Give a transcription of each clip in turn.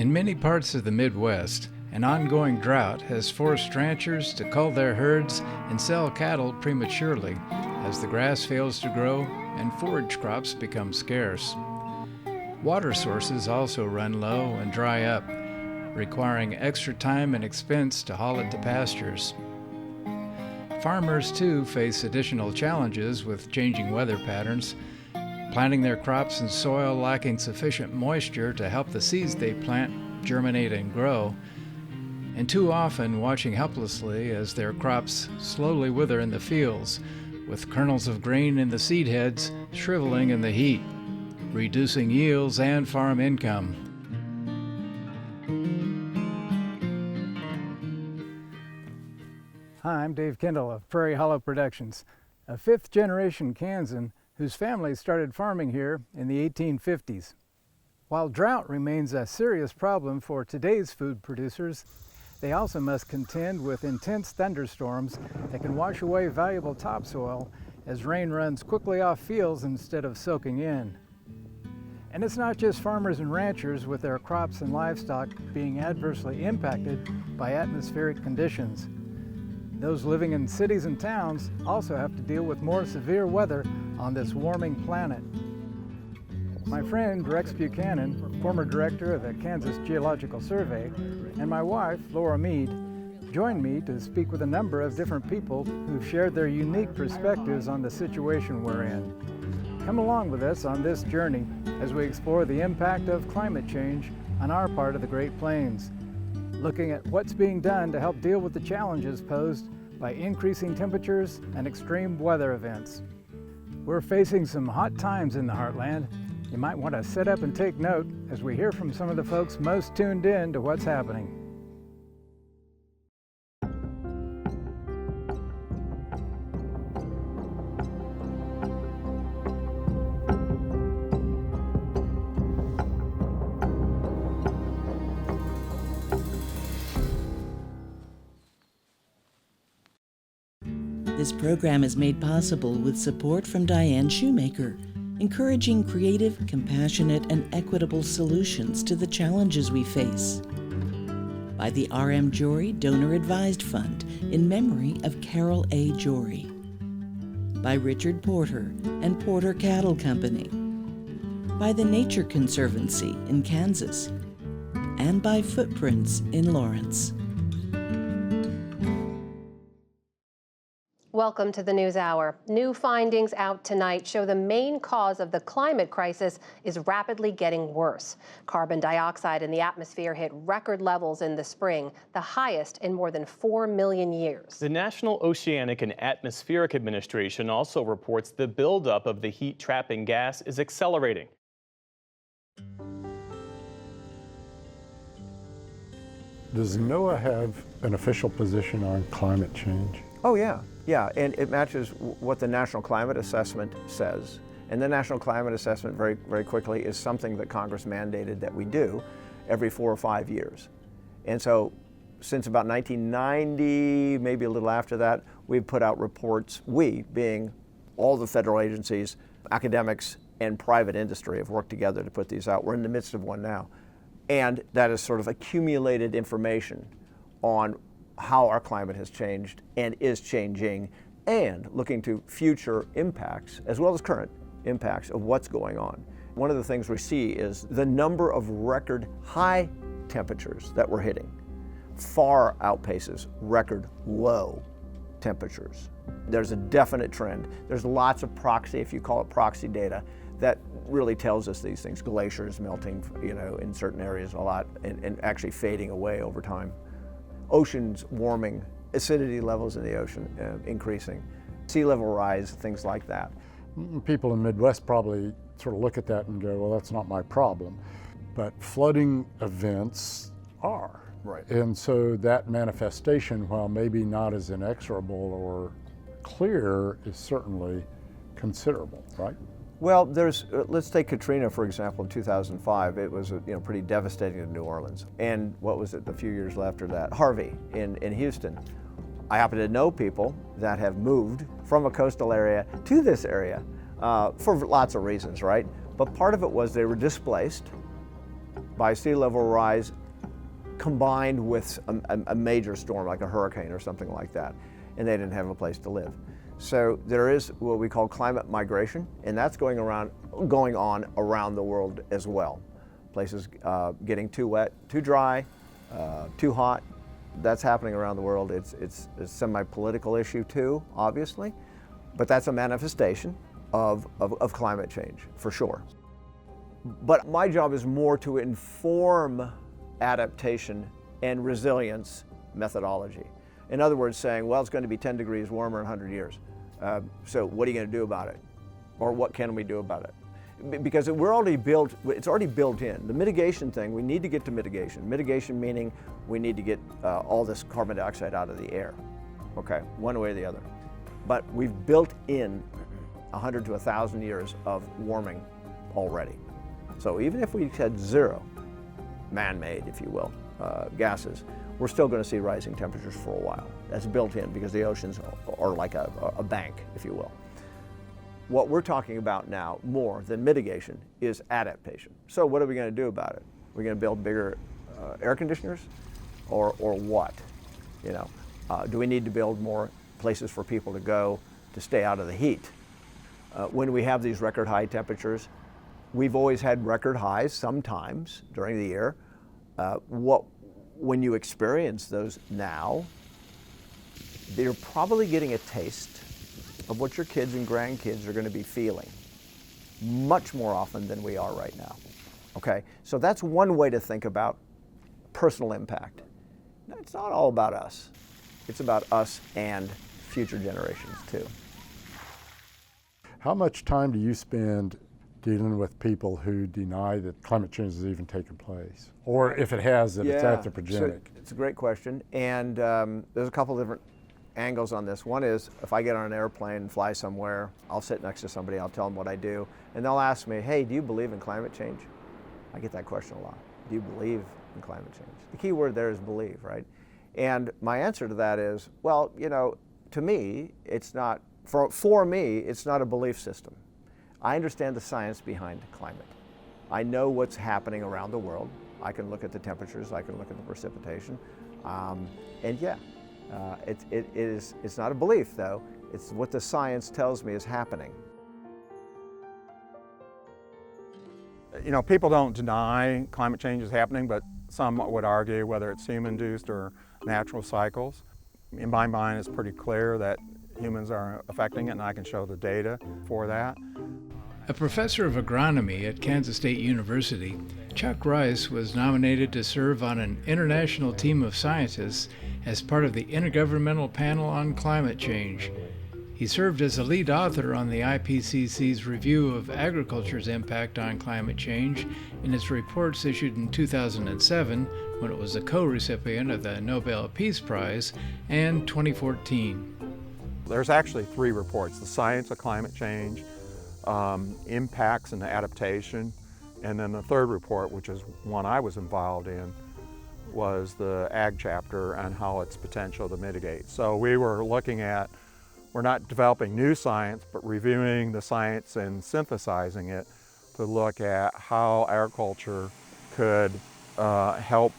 In many parts of the Midwest, an ongoing drought has forced ranchers to cull their herds and sell cattle prematurely as the grass fails to grow and forage crops become scarce. Water sources also run low and dry up, requiring extra time and expense to haul it to pastures. Farmers, too, face additional challenges with changing weather patterns, planting their crops in soil lacking sufficient moisture to help the seeds they plant germinate and grow, and too often watching helplessly as their crops slowly wither in the fields, with kernels of grain in the seed heads shriveling in the heat, reducing yields and farm income. Hi, I'm Dave Kendall of Prairie Hollow Productions, a fifth-generation Kansan whose family started farming here in the 1850s. While drought remains a serious problem for today's food producers, they also must contend with intense thunderstorms that can wash away valuable topsoil as rain runs quickly off fields instead of soaking in. And it's not just farmers and ranchers with their crops and livestock being adversely impacted by atmospheric conditions. Those living in cities and towns also have to deal with more severe weather on this warming planet. My friend Rex Buchanan, former director of the Kansas Geological Survey, and my wife, Laura Mead, joined me to speak with a number of different people who've shared their unique perspectives on the situation we're in. Come along with us on this journey as we explore the impact of climate change on our part of the Great Plains, looking at what's being done to help deal with the challenges posed by increasing temperatures and extreme weather events. We're facing some hot times in the heartland. You might want to sit up and take note as we hear from some of the folks most tuned in to what's happening. This program is made possible with support from Diane Shoemaker, encouraging creative, compassionate, and equitable solutions to the challenges we face. By the R.M. Jory Donor Advised Fund in memory of Carol A. Jory. By Richard Porter and Porter Cattle Company. By the Nature Conservancy in Kansas. And by Footprints in Lawrence. Welcome to the News Hour. New findings out tonight show the main cause of the climate crisis is rapidly getting worse. Carbon dioxide in the atmosphere hit record levels in the spring, the highest in more than 4 million years. The National Oceanic and Atmospheric Administration also reports the buildup of the heat-trapping gas is accelerating. Does NOAA have an official position on climate change? Oh, yeah. Yeah, and it matches what the National Climate Assessment says. And the National Climate Assessment, very, very quickly, is something that Congress mandated that we do every 4 or 5 years. And so since about 1990, maybe a little after that, we've put out reports, we being all the federal agencies, academics, and private industry have worked together to put these out. We're in the midst of one now. And that is sort of accumulated information on how our climate has changed and is changing, and looking to future impacts as well as current impacts of what's going on. One of the things we see is the number of record high temperatures that we're hitting far outpaces record low temperatures. There's a definite trend. There's lots of proxy, if you call it proxy data, that really tells us these things. Glaciers melting, in certain areas a lot and actually fading away over time. Oceans warming, acidity levels in the ocean increasing, sea level rise, things like that. People in the Midwest probably sort of look at that and go, well, that's not my problem. But flooding events are. Right. And so that manifestation, while maybe not as inexorable or clear, is certainly considerable, right? Well, let's take Katrina, for example, in 2005. It was pretty devastating in New Orleans. And what was it, a few years after that? Harvey in Houston. I happen to know people that have moved from a coastal area to this area for lots of reasons, right? But part of it was they were displaced by sea level rise combined with a major storm like a hurricane or something like that, and they didn't have a place to live. So there is what we call climate migration, and that's going on around the world as well. Places getting too wet, too dry, too hot. That's happening around the world. It's a semi-political issue too, obviously, but that's a manifestation of climate change, for sure. But my job is more to inform adaptation and resilience methodology. In other words, saying, well, it's going to be 10 degrees warmer in 100 years. So what are you going to do about it? Or what can we do about it? Because it's already built in. The mitigation thing, we need to get to mitigation. Mitigation meaning we need to get all this carbon dioxide out of the air, okay, one way or the other. But we've built in 100 to 1,000 years of warming already. So even if we had zero man-made, if you will, gases, we're still going to see rising temperatures for a while. That's built in because the oceans are like a bank, if you will. What we're talking about now, more than mitigation, is adaptation. So what are we going to do about it? We're going to build bigger air conditioners, or what? You know, do we need to build more places for people to go to stay out of the heat? When we have these record high temperatures, we've always had record highs sometimes during the year. When you experience those now, you're probably getting a taste of what your kids and grandkids are going to be feeling much more often than we are right now. Okay, so that's one way to think about personal impact. It's not all about us. It's about us and future generations too. How much time do you spend dealing with people who deny that climate change has even taken place? Or if it has, that it's anthropogenic? So it's a great question, and there's a couple different angles on this. One is, if I get on an airplane and fly somewhere, I'll sit next to somebody, I'll tell them what I do, and they'll ask me, hey, do you believe in climate change? I get that question a lot. Do you believe in climate change? The key word there is believe, right? And my answer to that is, well, you know, to me, it's not, for me, it's not a belief system. I understand the science behind climate. I know what's happening around the world. I can look at the temperatures, I can look at the precipitation, and yeah, it's not a belief though, it's what the science tells me is happening. You know, people don't deny climate change is happening, but some would argue whether it's human-induced or natural cycles. In my mind, it's pretty clear that humans are affecting it, and I can show the data for that. A professor of agronomy at Kansas State University, Chuck Rice was nominated to serve on an international team of scientists as part of the Intergovernmental Panel on Climate Change. He served as a lead author on the IPCC's review of agriculture's impact on climate change in its reports issued in 2007, when it was a co-recipient of the Nobel Peace Prize, and 2014. There's actually 3 reports: the science of climate change, impacts and adaptation, and then the 3rd report, which is one I was involved in, was the ag chapter on how its potential to mitigate. So we were looking at, we're not developing new science, but reviewing the science and synthesizing it to look at how agriculture could help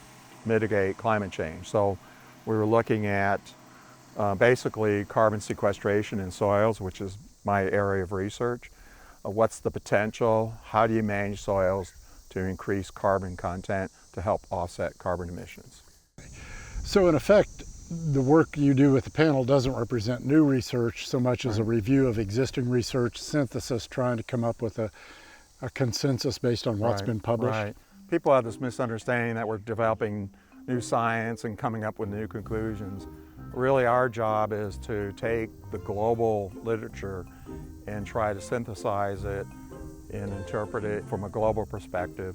mitigate climate change. So we were looking at basically carbon sequestration in soils, which is my area of research. What's the potential? How do you manage soils to increase carbon content to help offset carbon emissions? So in effect, the work you do with the panel doesn't represent new research so much as a review of existing research, synthesis, trying to come up with a consensus based on what's been published. Right. People have this misunderstanding that we're developing new science and coming up with new conclusions. Really, our job is to take the global literature and try to synthesize it and interpret it from a global perspective.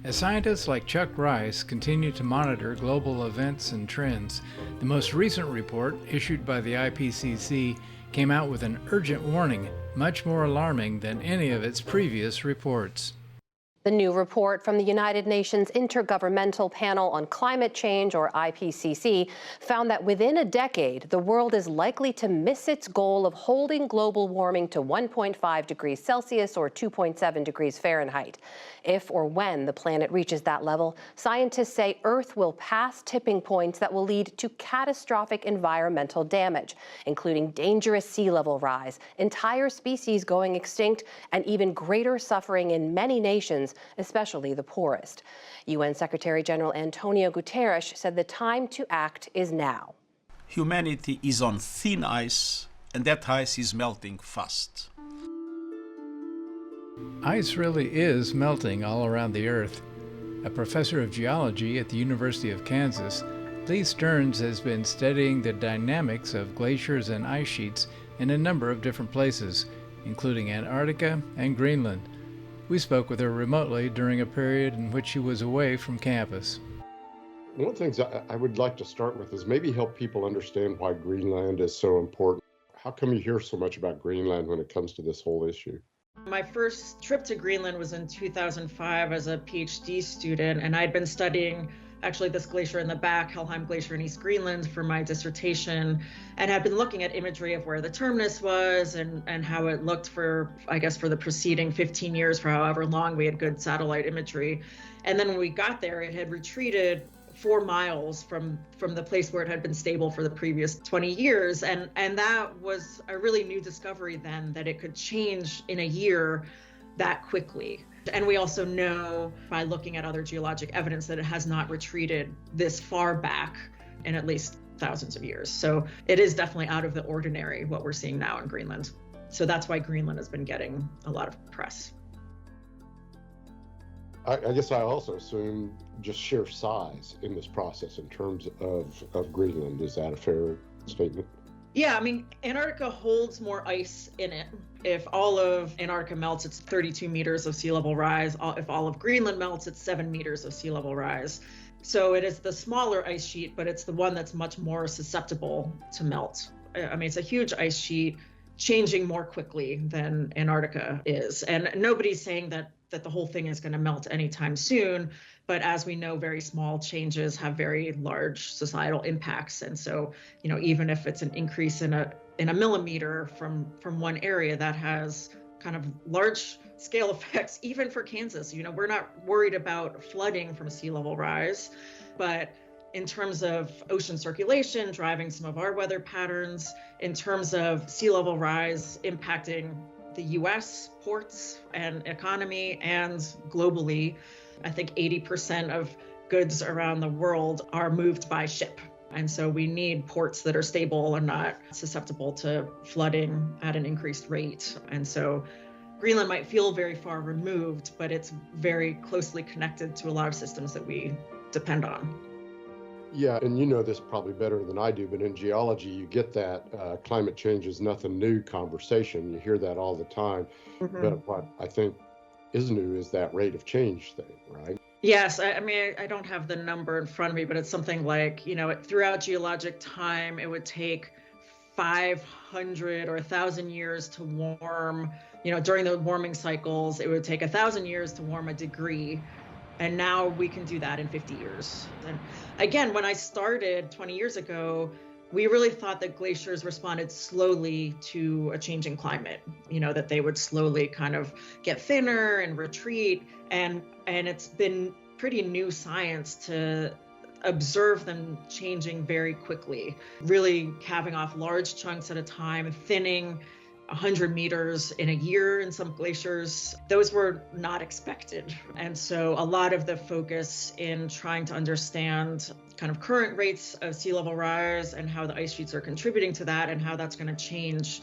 As scientists like Chuck Rice continue to monitor global events and trends, the most recent report issued by the IPCC came out with an urgent warning, much more alarming than any of its previous reports. The new report from the United Nations Intergovernmental Panel on Climate Change, or IPCC, found that within a decade, the world is likely to miss its goal of holding global warming to 1.5 degrees Celsius or 2.7 degrees Fahrenheit. If or when the planet reaches that level, scientists say Earth will pass tipping points that will lead to catastrophic environmental damage, including dangerous sea level rise, entire species going extinct, and even greater suffering in many nations, especially the poorest. UN Secretary General Antonio Guterres said the time to act is now. Humanity is on thin ice, and that ice is melting fast. Ice really is melting all around the Earth. A professor of geology at the University of Kansas, Lee Stearns has been studying the dynamics of glaciers and ice sheets in a number of different places, including Antarctica and Greenland. We spoke with her remotely during a period in which she was away from campus. One of the things I would like to start with is maybe help people understand why Greenland is so important. How come you hear so much about Greenland when it comes to this whole issue? My first trip to Greenland was in 2005 as a PhD student, and I'd been studying actually this glacier in the back, Helheim Glacier in East Greenland, for my dissertation, and had been looking at imagery of where the terminus was and how it looked for, I guess, for the preceding 15 years, for however long we had good satellite imagery. And then when we got there, it had retreated 4 miles from the place where it had been stable for the previous 20 years. And that was a really new discovery then, that it could change in a year that quickly. And we also know by looking at other geologic evidence that it has not retreated this far back in at least thousands of years. So it is definitely out of the ordinary what we're seeing now in Greenland. So that's why Greenland has been getting a lot of press. I guess I also assume just sheer size in this process in terms of Greenland. Is that a fair statement? Yeah, I mean, Antarctica holds more ice in it. If all of Antarctica melts, it's 32 meters of sea level rise. If all of Greenland melts, it's 7 meters of sea level rise. So it is the smaller ice sheet, but it's the one that's much more susceptible to melt. I mean, it's a huge ice sheet changing more quickly than Antarctica is. And nobody's saying that the whole thing is going to melt anytime soon. But as we know, very small changes have very large societal impacts. And so, even if it's an increase in a millimeter from one area, that has kind of large scale effects, even for Kansas. We're not worried about flooding from sea level rise, but in terms of ocean circulation, driving some of our weather patterns, in terms of sea level rise impacting the US ports and economy and globally, I think 80% of goods around the world are moved by ship. And so we need ports that are stable and not susceptible to flooding at an increased rate. And so Greenland might feel very far removed, but it's very closely connected to a lot of systems that we depend on. Yeah, and you know this probably better than I do, but in geology, you get that climate change is nothing new conversation. You hear that all the time. Mm-hmm. But what I think is new is that rate of change thing, right? Yes, I mean, I don't have the number in front of me, but it's something like, throughout geologic time, it would take 500 or 1,000 years to warm, during the warming cycles, it would take 1,000 years to warm a degree. And now we can do that in 50 years. And again, when I started 20 years ago, we really thought that glaciers responded slowly to a changing climate, that they would slowly kind of get thinner and retreat. And it's been pretty new science to observe them changing very quickly, really calving off large chunks at a time, thinning 100 meters in a year in some glaciers. Those were not expected. And so a lot of the focus in trying to understand kind of current rates of sea level rise and how the ice sheets are contributing to that and how that's going to change,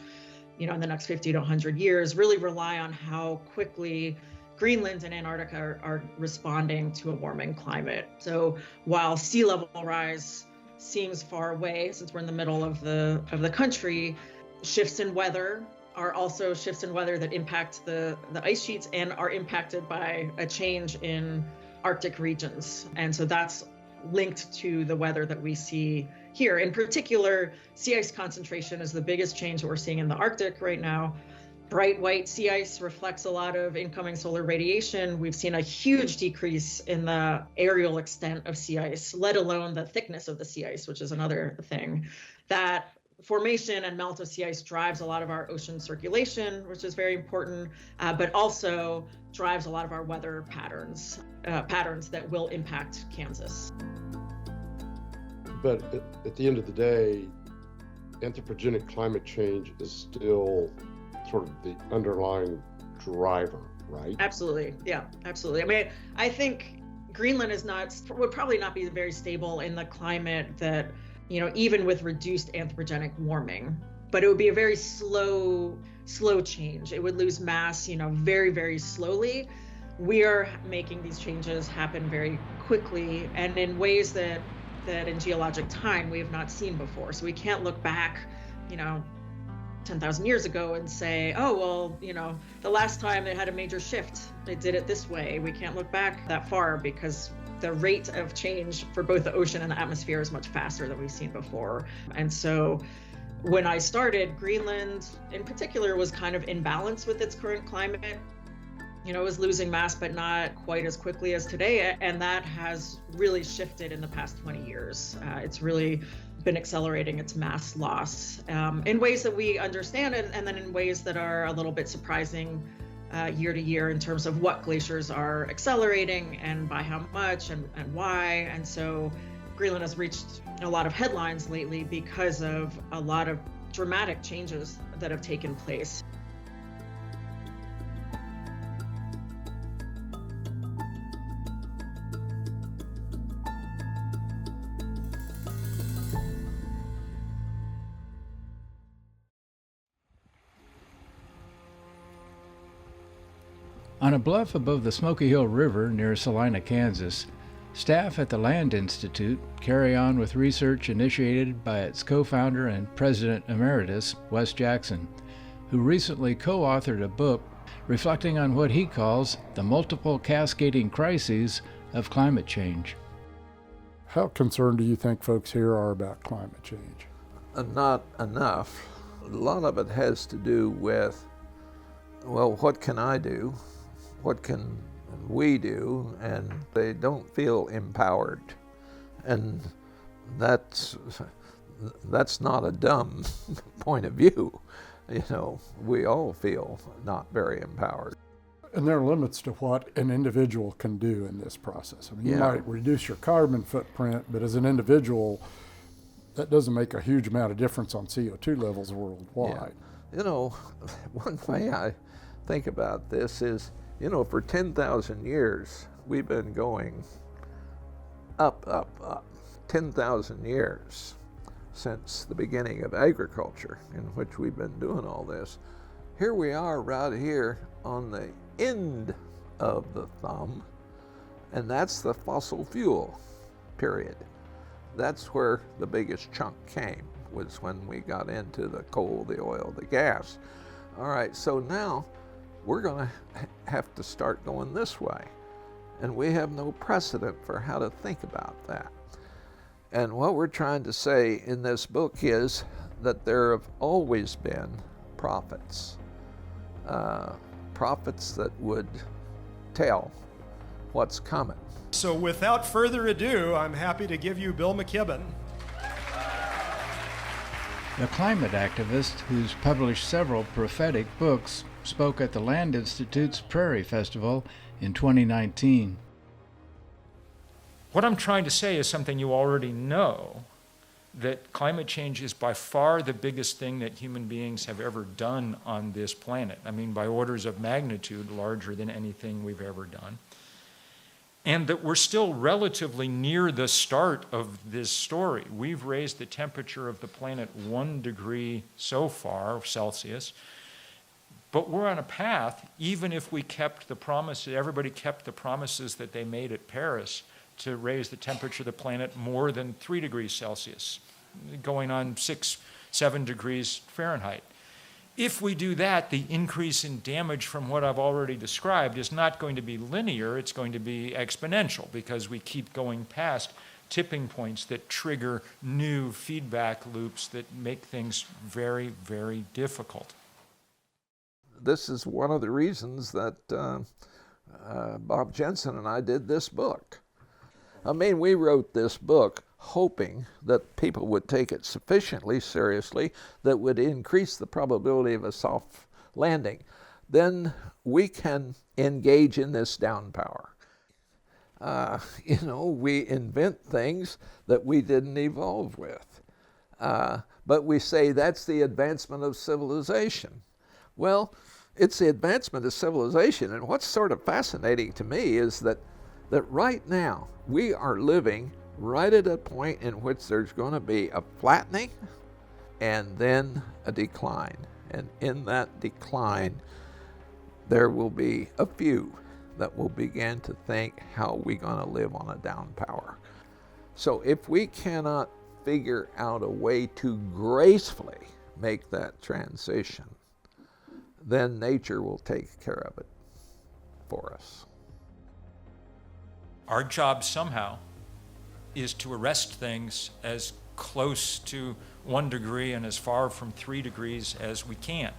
in the next 50 to 100 years, really rely on how quickly Greenland and Antarctica are responding to a warming climate. So while sea level rise seems far away, since we're in the middle of the country, shifts in weather are also shifts in weather that impact the ice sheets and are impacted by a change in Arctic regions. And so that's linked to the weather that we see here. In particular, sea ice concentration is the biggest change that we're seeing in the Arctic right now. bright white sea ice reflects a lot of incoming solar radiation. We've seen a huge decrease in the aerial extent of sea ice, let alone the thickness of the sea ice, which is another thing. That formation and melt of sea ice drives a lot of our ocean circulation, which is very important, but also drives a lot of our weather patterns that will impact Kansas. But at the end of the day, anthropogenic climate change is still sort of the underlying driver, right? Absolutely. Yeah, absolutely. I mean, I think Greenland would probably not be very stable in the climate that, even with reduced anthropogenic warming, but it would be a very slow change. It would lose mass, very, very slowly. We are making these changes happen very quickly and in ways that in geologic time we have not seen before. So we can't look back, 10,000 years ago and say, oh, well, the last time they had a major shift, they did it this way. We can't look back that far because the rate of change for both the ocean and the atmosphere is much faster than we've seen before. And so when I started, Greenland in particular was kind of in balance with its current climate. It was losing mass, but not quite as quickly as today. And that has really shifted in the past 20 years. It's really been accelerating its mass loss in ways that we understand, and then in ways that are a little bit surprising year to year in terms of what glaciers are accelerating and by how much and why. And so Greenland has reached a lot of headlines lately because of a lot of dramatic changes that have taken place. On a bluff above the Smoky Hill River near Salina, Kansas, staff at the Land Institute carry on with research initiated by its co-founder and president emeritus, Wes Jackson, who recently co-authored a book reflecting on what he calls the multiple cascading crises of climate change. How concerned do you think folks here are about climate change? Not enough. A lot of it has to do with, well, what can I do? What can we do? And they don't feel empowered. And that's not a dumb point of view. We all feel not very empowered. And there are limits to what an individual can do in this process. I mean, you might reduce your carbon footprint, but as an individual, that doesn't make a huge amount of difference on CO2 levels worldwide. Yeah. One way I think about this is, for 10,000 years, we've been going up, up, up. 10,000 years since the beginning of agriculture, in which we've been doing all this. Here we are right here on the end of the thumb, and that's the fossil fuel period. That's where the biggest chunk came, was when we got into the coal, the oil, the gas. All right, so now we're going to have to start going this way. And we have no precedent for how to think about that. And what we're trying to say in this book is that there have always been prophets. Prophets that would tell what's coming. So without further ado, I'm happy to give you Bill McKibben. The climate activist, who's published several prophetic books, spoke at the Land Institute's Prairie Festival in 2019. What I'm trying to say is something you already know, that climate change is by far the biggest thing that human beings have ever done on this planet. I mean, by orders of magnitude larger than anything we've ever done. And that we're still relatively near the start of this story. We've raised the temperature of the planet 1 degree so far, Celsius, but we're on a path, even if we kept the promises, everybody kept the promises that they made at Paris to raise the temperature of the planet more than 3 degrees Celsius, going on 6-7 degrees Fahrenheit. If we do that, the increase in damage from what I've already described is not going to be linear, it's going to be exponential, because we keep going past tipping points that trigger new feedback loops that make things very, very difficult. this is one of the reasons that Bob Jensen and I did this book. I mean, we wrote this book hoping that people would take it sufficiently seriously that would increase the probability of a soft landing. Then we can engage in this down power. We invent things that we didn't evolve with. But we say that's the advancement of civilization. Well, it's the advancement of civilization, and what's sort of fascinating to me is that right now we are living right at a point in which there's going to be a flattening and then a decline. And in that decline, there will be a few that will begin to think, how are we going to live on a down power? So if we cannot figure out a way to gracefully make that transition, then nature will take care of it for us. Our job somehow is to arrest things as close to 1 degree and as far from 3 degrees as we can.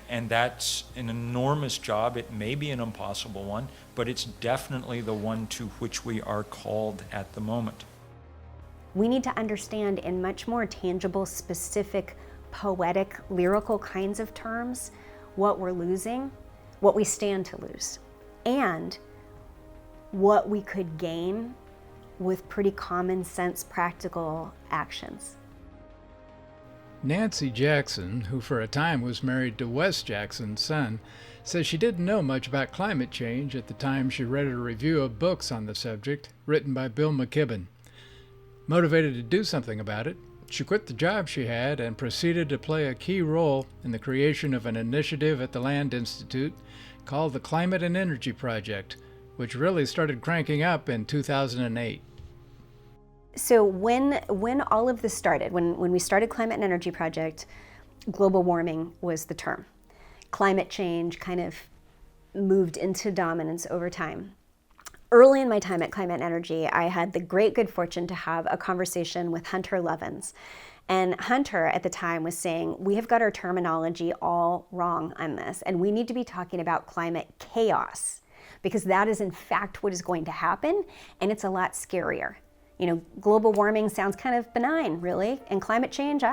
And that's an enormous job. It may be an impossible one, but it's definitely the one to which we are called at the moment. We need to understand in much more tangible, specific, poetic, lyrical kinds of terms what we're losing, what we stand to lose, and what we could gain with pretty common sense, practical actions. Nancy Jackson, who for a time was married to Wes Jackson's son, says she didn't know much about climate change at the time she read a review of books on the subject written by Bill McKibben. Motivated to do something about it, she quit the job she had and proceeded to play a key role in the creation of an initiative at the Land Institute called the Climate and Energy Project, which really started cranking up in 2008. So when all of this started, when we started Climate and Energy Project, global warming was the term. Climate change kind of moved into dominance over time. Early in my time at Climate and Energy, I had the great good fortune to have a conversation with Hunter Levins. And Hunter at the time was saying, we have got our terminology all wrong on this, and we need to be talking about climate chaos, because that is in fact what is going to happen, and it's a lot scarier. Global warming sounds kind of benign, really, and climate change,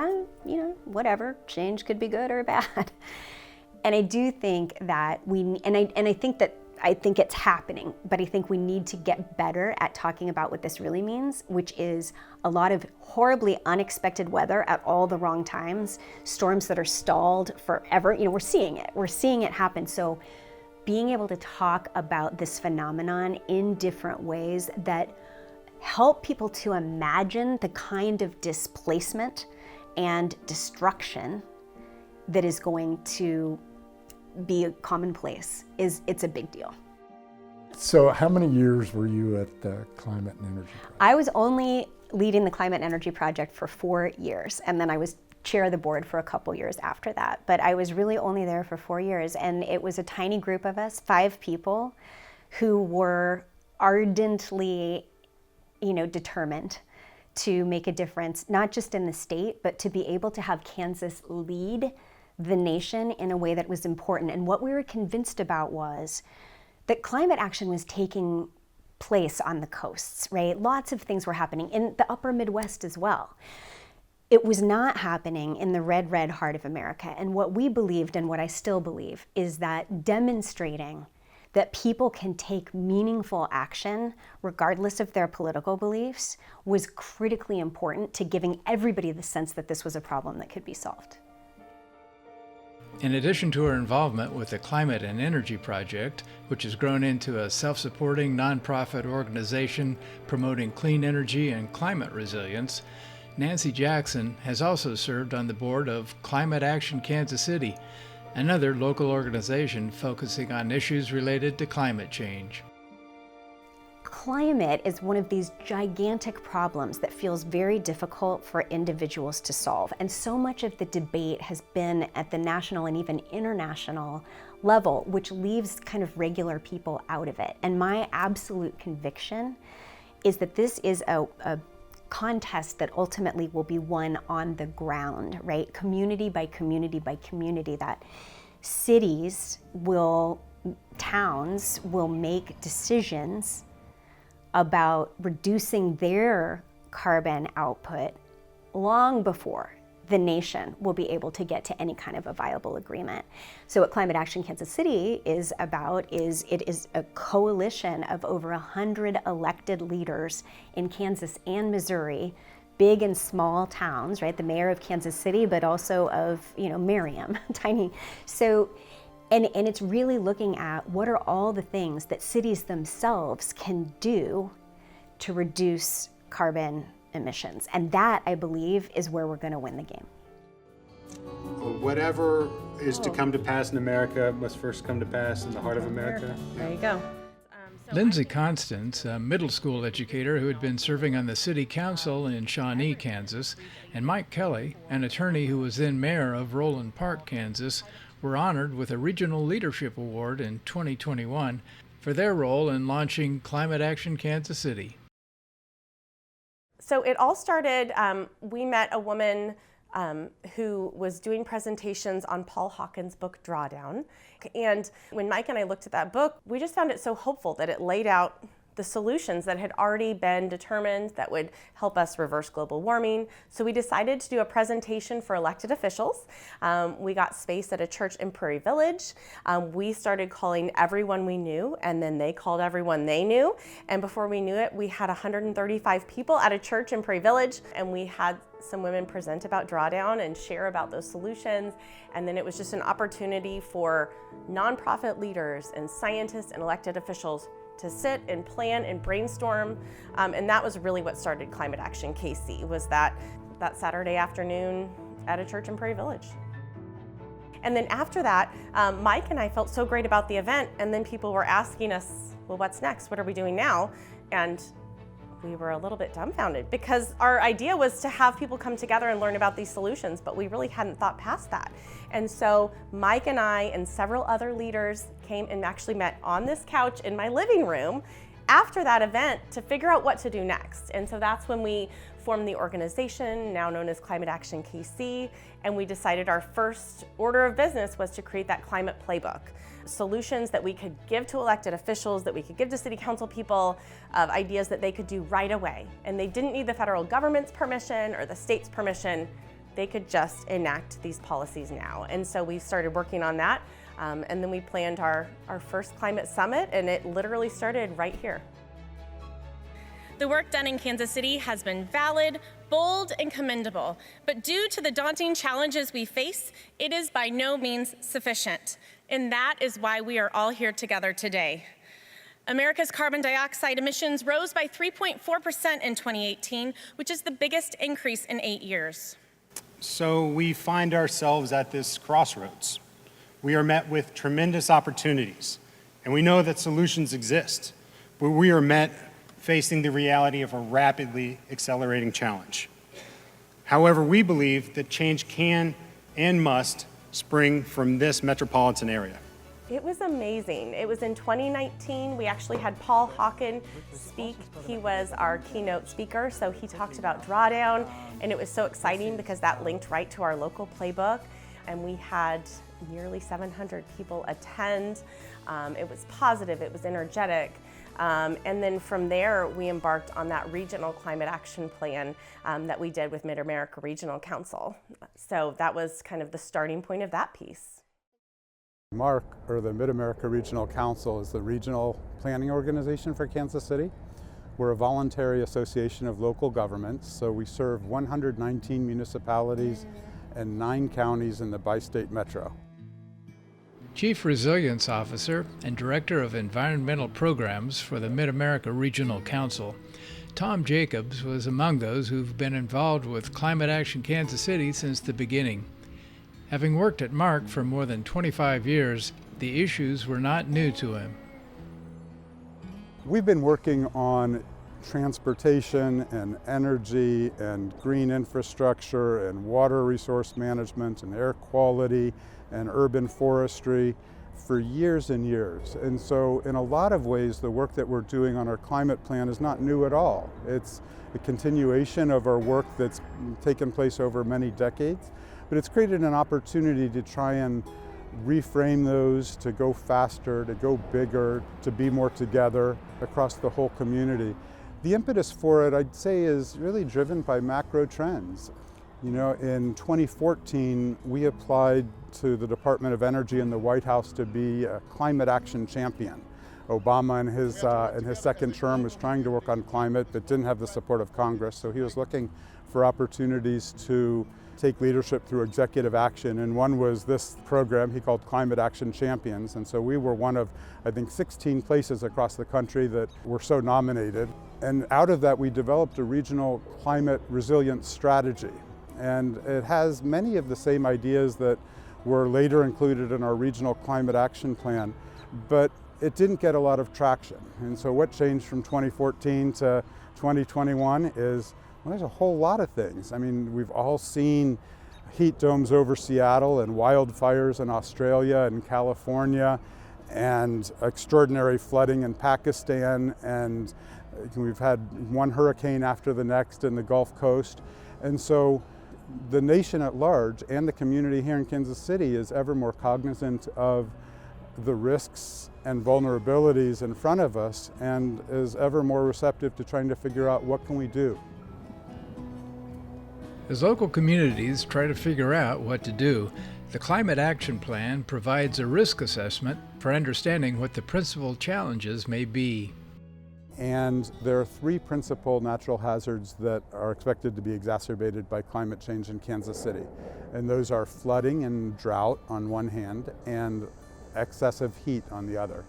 whatever, change could be good or bad. And I do think that I think it's happening, but I think we need to get better at talking about what this really means, which is a lot of horribly unexpected weather at all the wrong times, storms that are stalled forever. We're seeing it happen. So being able to talk about this phenomenon in different ways that help people to imagine the kind of displacement and destruction that is going to be a commonplace it's a big deal. So how many years were you at the Climate and Energy Project? I was only leading the Climate and Energy Project for 4 years, and then I was chair of the board for a couple years after that. But I was really only there for 4 years, and it was a tiny group of us, 5 people, who were ardently determined to make a difference, not just in the state, but to be able to have Kansas lead the nation in a way that was important. And what we were convinced about was that climate action was taking place on the coasts, right? Lots of things were happening in the upper Midwest as well. It was not happening in the red heart of America. And what we believed, and what I still believe, is that demonstrating that people can take meaningful action regardless of their political beliefs was critically important to giving everybody the sense that this was a problem that could be solved. In addition to her involvement with the Climate and Energy Project, which has grown into a self-supporting nonprofit organization promoting clean energy and climate resilience, Nancy Jackson has also served on the board of Climate Action Kansas City, another local organization focusing on issues related to climate change. Climate is one of these gigantic problems that feels very difficult for individuals to solve. And so much of the debate has been at the national and even international level, which leaves kind of regular people out of it. And my absolute conviction is that this is a contest that ultimately will be won on the ground, right? Community by community by community, that towns will make decisions about reducing their carbon output long before the nation will be able to get to any kind of a viable agreement. So what Climate Action Kansas City is about is it is a coalition of over 100 elected leaders in Kansas and Missouri, big and small towns, right? The mayor of Kansas City, but also of, Merriam, tiny. So, and it's really looking at what are all the things that cities themselves can do to reduce carbon emissions. And that, I believe, is where we're going to win the game. Whatever is to come to pass in America must first come to pass in the heart of America. There you go. Lindsay Constance, a middle school educator who had been serving on the city council in Shawnee, Kansas, and Mike Kelly, an attorney who was then mayor of Roland Park, Kansas, were honored with a Regional Leadership Award in 2021 for their role in launching Climate Action Kansas City. So it all started, we met a woman who was doing presentations on Paul Hawken's book, Drawdown. And when Mike and I looked at that book, we just found it so hopeful that it laid out the solutions that had already been determined that would help us reverse global warming. So we decided to do a presentation for elected officials. We got space at a church in Prairie Village. We started calling everyone we knew, and then they called everyone they knew. And before we knew it, we had 135 people at a church in Prairie Village, and we had some women present about Drawdown and share about those solutions. And then it was just an opportunity for nonprofit leaders and scientists and elected officials to sit and plan and brainstorm. And that was really what started Climate Action KC, was that Saturday afternoon at a church in Prairie Village. And then after that, Mike and I felt so great about the event, and then people were asking us, well, what's next? What are we doing now? And we were a little bit dumbfounded because our idea was to have people come together and learn about these solutions, but we really hadn't thought past that. And so Mike and I and several other leaders came and actually met on this couch in my living room after that event to figure out what to do next. And so that's when we formed the organization, now known as Climate Action KC, and we decided our first order of business was to create that climate playbook. Solutions that we could give to elected officials, that we could give to city council people, of ideas that they could do right away. And they didn't need the federal government's permission or the state's permission. They could just enact these policies now. And so we started working on that. And then we planned our first climate summit, and it literally started right here. The work done in Kansas City has been valid, bold, and commendable. But due to the daunting challenges we face, it is by no means sufficient. And that is why we are all here together today. America's carbon dioxide emissions rose by 3.4% in 2018, which is the biggest increase in 8 years. So we find ourselves at this crossroads. We are met with tremendous opportunities, and we know that solutions exist, but we are met facing the reality of a rapidly accelerating challenge. However, we believe that change can and must spring from this metropolitan area. It was amazing. It was in 2019. We actually had Paul Hawken speak. He was our keynote speaker, so he talked about Drawdown, and it was so exciting because that linked right to our local playbook, and we had nearly 700 people attend. It was positive, it was energetic. And then from there, we embarked on that regional climate action plan that we did with Mid-America Regional Council. So that was kind of the starting point of that piece. MARC, or the Mid-America Regional Council, is the regional planning organization for Kansas City. We're a voluntary association of local governments, so we serve 119 municipalities and 9 counties in the bi-state metro. Chief Resilience Officer and Director of Environmental Programs for the Mid-America Regional Council, Tom Jacobs was among those who've been involved with Climate Action Kansas City since the beginning. Having worked at MARC for more than 25 years, the issues were not new to him. We've been working on transportation and energy and green infrastructure and water resource management and air quality and urban forestry for years and years. And so in a lot of ways, the work that we're doing on our climate plan is not new at all. It's a continuation of our work that's taken place over many decades, but it's created an opportunity to try and reframe those to go faster, to go bigger, to be more together across the whole community. The impetus for it, I'd say, is really driven by macro trends. You know, in 2014, we applied to the Department of Energy and the White House to be a climate action champion. Obama in his second term was trying to work on climate but didn't have the support of Congress, so he was looking for opportunities to take leadership through executive action, and one was this program he called Climate Action Champions, and so we were one of, I think, 16 places across the country that were so nominated. And out of that we developed a regional climate resilience strategy, and it has many of the same ideas that were later included in our regional climate action plan, but it didn't get a lot of traction. And so what changed from 2014 to 2021 is, well, there's a whole lot of things. I mean, we've all seen heat domes over Seattle and wildfires in Australia and California and extraordinary flooding in Pakistan, and we've had one hurricane after the next in the Gulf Coast. And so the nation at large and the community here in Kansas City is ever more cognizant of the risks and vulnerabilities in front of us and is ever more receptive to trying to figure out what can we do. As local communities try to figure out what to do, the Climate Action Plan provides a risk assessment for understanding what the principal challenges may be. And there are three principal natural hazards that are expected to be exacerbated by climate change in Kansas City. And those are flooding and drought on one hand and excessive heat on the other.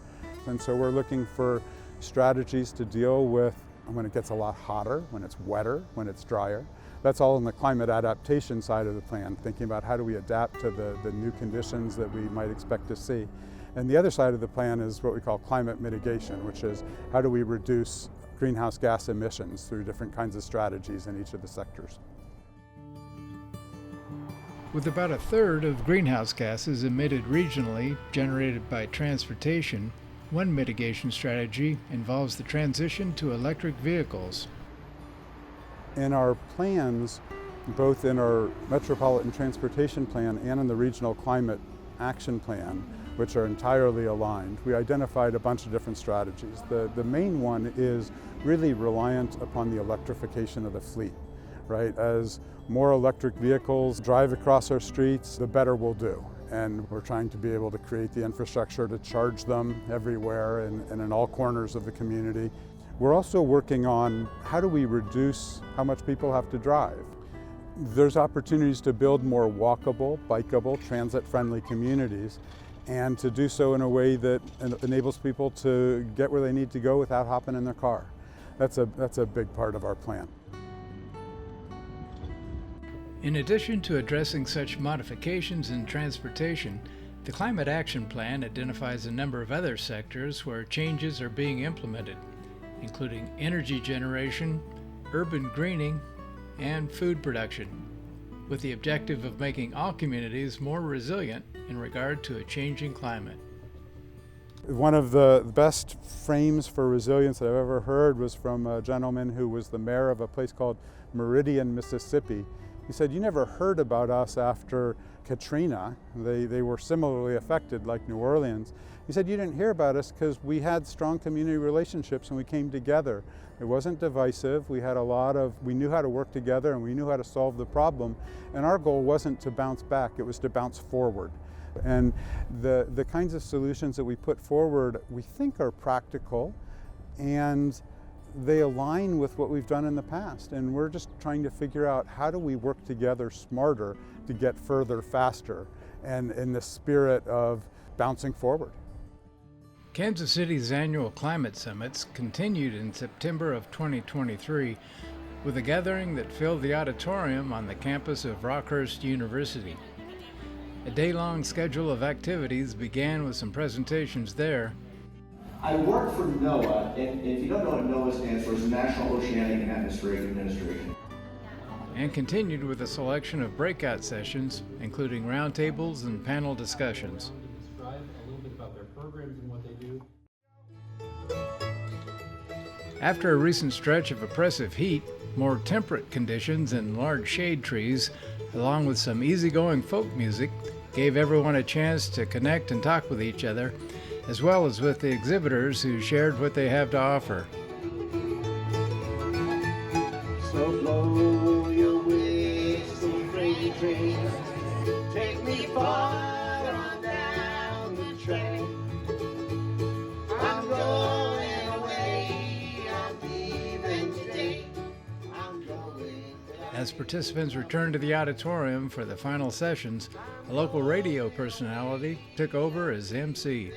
And so we're looking for strategies to deal with when it gets a lot hotter, when it's wetter, when it's drier. That's all in the climate adaptation side of the plan, thinking about how do we adapt to the new conditions that we might expect to see. And the other side of the plan is what we call climate mitigation, which is how do we reduce greenhouse gas emissions through different kinds of strategies in each of the sectors. With about a third of greenhouse gases emitted regionally generated by transportation, one mitigation strategy involves the transition to electric vehicles. In our plans, both in our Metropolitan Transportation Plan and in the Regional Climate Action Plan, which are entirely aligned, we identified a bunch of different strategies. The main one is really reliant upon the electrification of the fleet, right? As more electric vehicles drive across our streets, the better we'll do. And we're trying to be able to create the infrastructure to charge them everywhere and in all corners of the community. We're also working on how do we reduce how much people have to drive. There's opportunities to build more walkable, bikeable, transit-friendly communities, and to do so in a way that enables people to get where they need to go without hopping in their car. That's a big part of our plan. In addition to addressing such modifications in transportation, the Climate Action Plan identifies a number of other sectors where changes are being implemented, including energy generation, urban greening, and food production, with the objective of making all communities more resilient in regard to a changing climate. One of the best frames for resilience that I've ever heard was from a gentleman who was the mayor of a place called Meridian, Mississippi. He said, "You never heard about us after Katrina. They were similarly affected like New Orleans." He said, "You didn't hear about us because we had strong community relationships and we came together. It wasn't divisive. We knew how to work together and we knew how to solve the problem. And our goal wasn't to bounce back, it was to bounce forward." And the kinds of solutions that we put forward, we think are practical and they align with what we've done in the past. And we're just trying to figure out how do we work together smarter to get further faster and in the spirit of bouncing forward. Kansas City's annual climate summits continued in September of 2023 with a gathering that filled the auditorium on the campus of Rockhurst University. A day-long schedule of activities began with some presentations there. I work for NOAA, and if you don't know what NOAA stands for, it's the National Oceanic and Atmospheric Administration. And continued with a selection of breakout sessions, including roundtables and panel discussions. Describe a little bit about their programs and what they do. After a recent stretch of oppressive heat, more temperate conditions and large shade trees, along with some easygoing folk music, gave everyone a chance to connect and talk with each other, as well as with the exhibitors who shared what they have to offer. So blow your whistle, freight train, take me far on down the track. I'm going away, I'm leaving today. I'm going. As participants returned to the auditorium for the final sessions, a local radio personality took over as MC.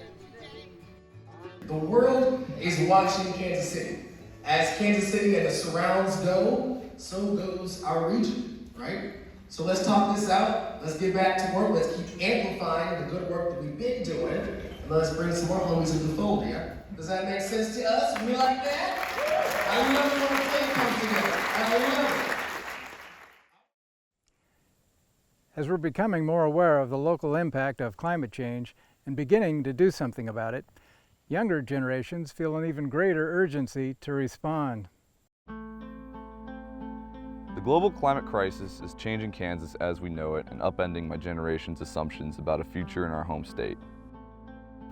The world is watching Kansas City. As Kansas City and the surrounds go, so goes our region, right? So let's talk this out. Let's get back to work. Let's keep amplifying the good work that we've been doing. And let's bring some more homies into the fold, yeah? Does that make sense to us? We like that? I love it when the thing comes together. I love it. As we're becoming more aware of the local impact of climate change and beginning to do something about it, younger generations feel an even greater urgency to respond. The global climate crisis is changing Kansas as we know it and upending my generation's assumptions about a future in our home state.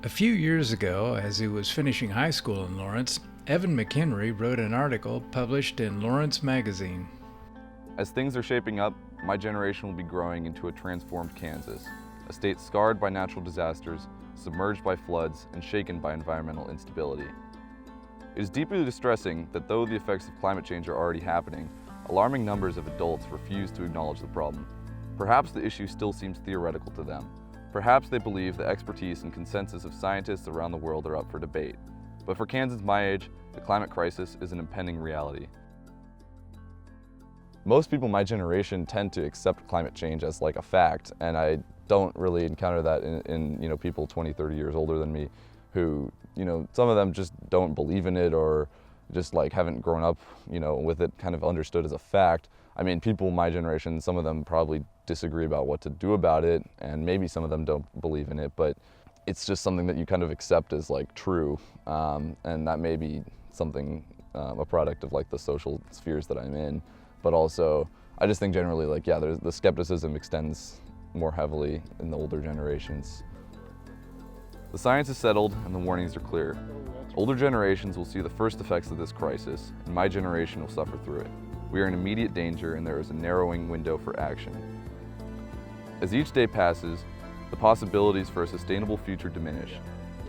A few years ago, as he was finishing high school in Lawrence, Evan McHenry wrote an article published in Lawrence Magazine. As things are shaping up, my generation will be growing into a transformed Kansas, a state scarred by natural disasters, submerged by floods, and shaken by environmental instability. It is deeply distressing that though the effects of climate change are already happening, alarming numbers of adults refuse to acknowledge the problem. Perhaps the issue still seems theoretical to them. Perhaps they believe the expertise and consensus of scientists around the world are up for debate. But for Kansans my age, the climate crisis is an impending reality. Most people my generation tend to accept climate change as like a fact, and I don't really encounter that in people 20, 30 years older than me who, some of them just don't believe in it or just like haven't grown up, with it kind of understood as a fact. I mean, people my generation, some of them probably disagree about what to do about it, and maybe some of them don't believe in it, but it's just something that you kind of accept as like true, and that may be something, a product of like the social spheres that I'm in, but also I just think generally like, yeah, the skepticism extends more heavily in the older generations. The science is settled and the warnings are clear. Older generations will see the first effects of this crisis, and my generation will suffer through it. We are in immediate danger and there is a narrowing window for action. As each day passes, the possibilities for a sustainable future diminish.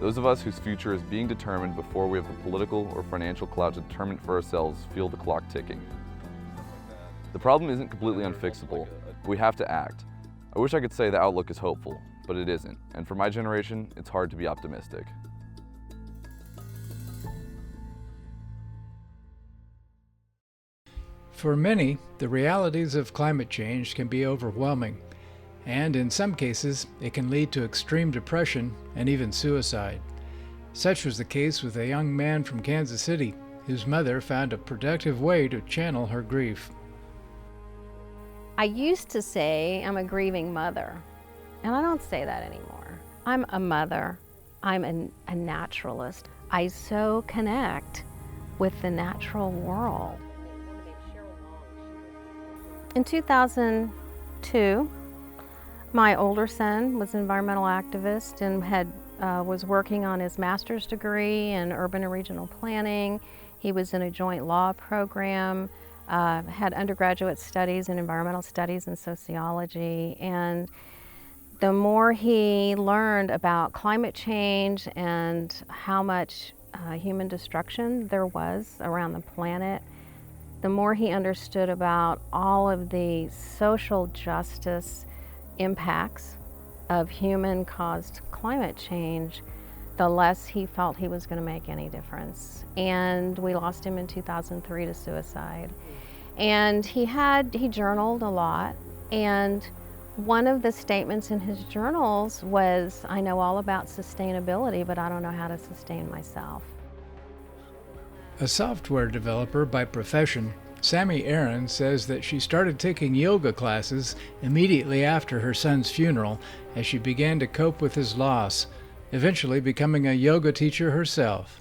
Those of us whose future is being determined before we have the political or financial clout to determine it for ourselves feel the clock ticking. The problem isn't completely unfixable, but we have to act. I wish I could say the outlook is hopeful, but it isn't, and for my generation, it's hard to be optimistic. For many, the realities of climate change can be overwhelming, and in some cases, it can lead to extreme depression and even suicide. Such was the case with a young man from Kansas City, whose mother found a productive way to channel her grief. I used to say I'm a grieving mother, and I don't say that anymore. I'm a mother. I'm a naturalist. I so connect with the natural world. In 2002, my older son was an environmental activist and was working on his master's degree in urban and regional planning. He was in a joint law program, had undergraduate studies in environmental studies and sociology, and the more he learned about climate change and how much human destruction there was around the planet, the more he understood about all of the social justice impacts of human-caused climate change, the less he felt he was going to make any difference. And we lost him in 2003 to suicide. And he journaled a lot, and one of the statements in his journals was, I know all about sustainability, but I don't know how to sustain myself. A software developer by profession, Sammy Aaron says that she started taking yoga classes immediately after her son's funeral as she began to cope with his loss, eventually becoming a yoga teacher herself.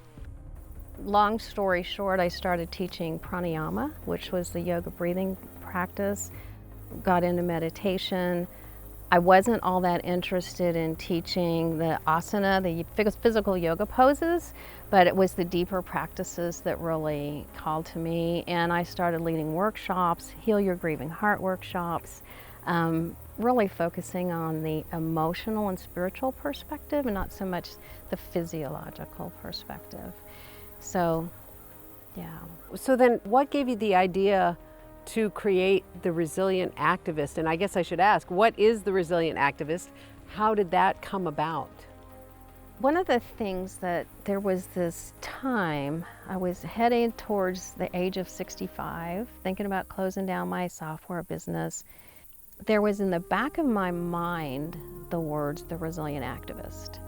Long story short, I started teaching pranayama, which was the yoga breathing practice, got into meditation, I wasn't all that interested in teaching the asana, the physical yoga poses, but it was the deeper practices that really called to me. And I started leading workshops, Heal Your Grieving Heart workshops, really focusing on the emotional and spiritual perspective and not so much the physiological perspective. So, yeah. So then what gave you the idea to create the Resilient Activist? And I guess I should ask, what is the Resilient Activist? How did that come about? One of the things that there was this time, I was heading towards the age of 65, thinking about closing down my software business. There was in the back of my mind the words, the Resilient Activist.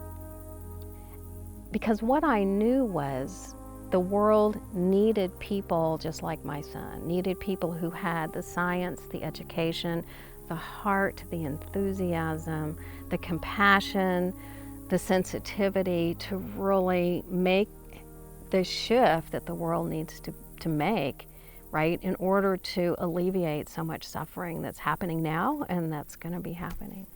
Because what I knew was the world needed people just like my son, needed people who had the science, the education, the heart, the enthusiasm, the compassion, the sensitivity to really make the shift that the world needs to make, right, in order to alleviate so much suffering that's happening now and that's going to be happening.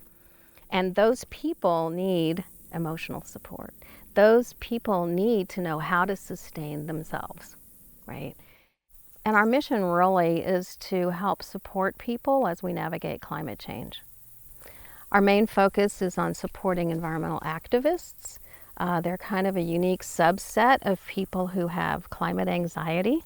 And those people need emotional support. Those people need to know how to sustain themselves, right? And our mission really is to help support people as we navigate climate change. Our main focus is on supporting environmental activists. They're kind of a unique subset of people who have climate anxiety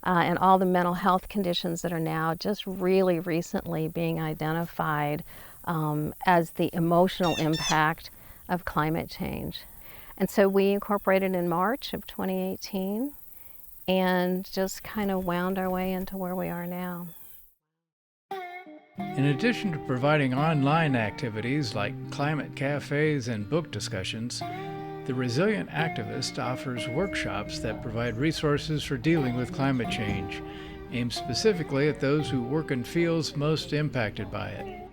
and all the mental health conditions that are now just really recently being identified as the emotional impact of climate change. And so we incorporated in March of 2018 and just kind of wound our way into where we are now. In addition to providing online activities like climate cafes and book discussions, the Resilient Activist offers workshops that provide resources for dealing with climate change, aimed specifically at those who work in fields most impacted by it.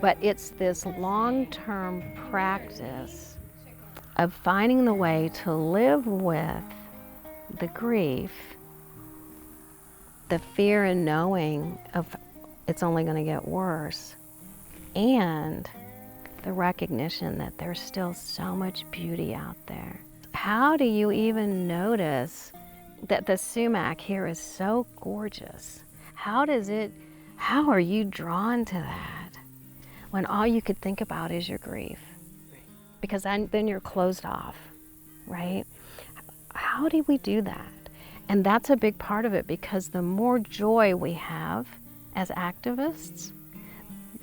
But it's this long-term practice of finding the way to live with the grief, the fear and knowing of it's only going to get worse, and the recognition that there's still so much beauty out there. How do you even notice that the sumac here is so gorgeous? How are you drawn to that when all you could think about is your grief? Because then you're closed off, right? How do we do that? And that's a big part of it, because the more joy we have as activists,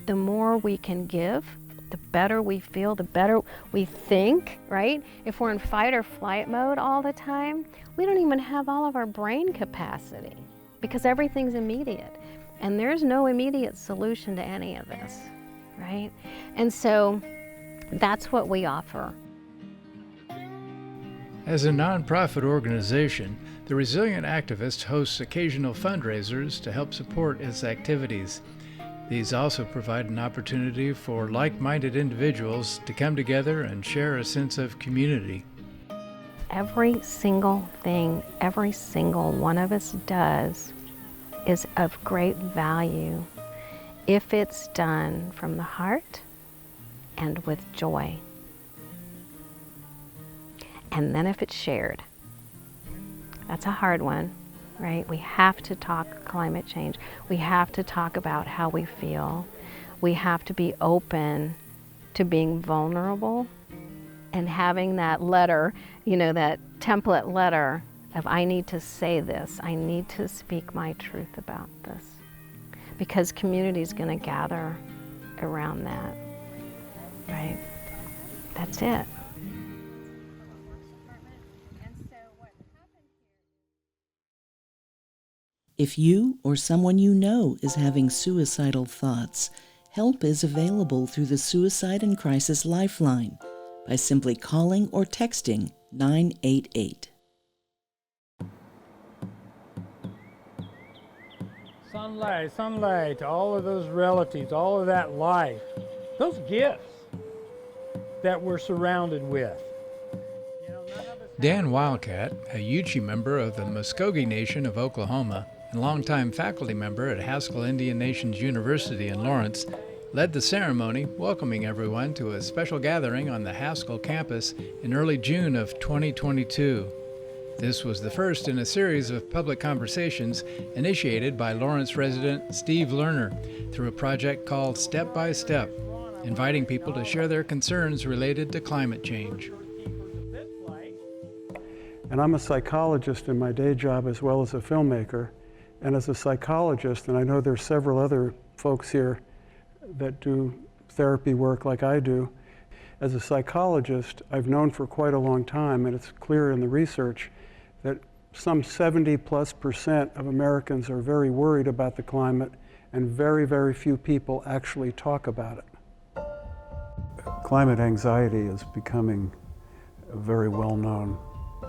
the more we can give, the better we feel, the better we think, right? If we're in fight or flight mode all the time, we don't even have all of our brain capacity because everything's immediate. And there's no immediate solution to any of this, right? And so that's what we offer. As a nonprofit organization, the Resilient Activist hosts occasional fundraisers to help support its activities. These also provide an opportunity for like-minded individuals to come together and share a sense of community. Every single thing, every single one of us does is of great value if it's done from the heart and with joy. And then if it's shared. That's a hard one, right? We have to talk climate change. We have to talk about how we feel. We have to be open to being vulnerable and having that letter, that template letter of I need to say this, I need to speak my truth about this. Because community is going to gather around that, right? That's it. If you or someone you know is having suicidal thoughts, help is available through the Suicide and Crisis Lifeline by simply calling or texting 988. Sunlight to all of those relatives, all of that life, those gifts that we're surrounded with. Dan Wildcat, a Yuchi member of the Muskogee Nation of Oklahoma and longtime faculty member at Haskell Indian Nations University in Lawrence, led the ceremony welcoming everyone to a special gathering on the Haskell campus in early June of 2022. This was the first in a series of public conversations initiated by Lawrence resident Steve Lerner through a project called Step by Step, inviting people to share their concerns related to climate change. And I'm a psychologist in my day job as well as a filmmaker. And as a psychologist, and I know there's several other folks here that do therapy work like I do, as a psychologist, I've known for quite a long time, and it's clear in the research, that some 70+% of Americans are very worried about the climate, and very, very few people actually talk about it. Climate anxiety is becoming a very well-known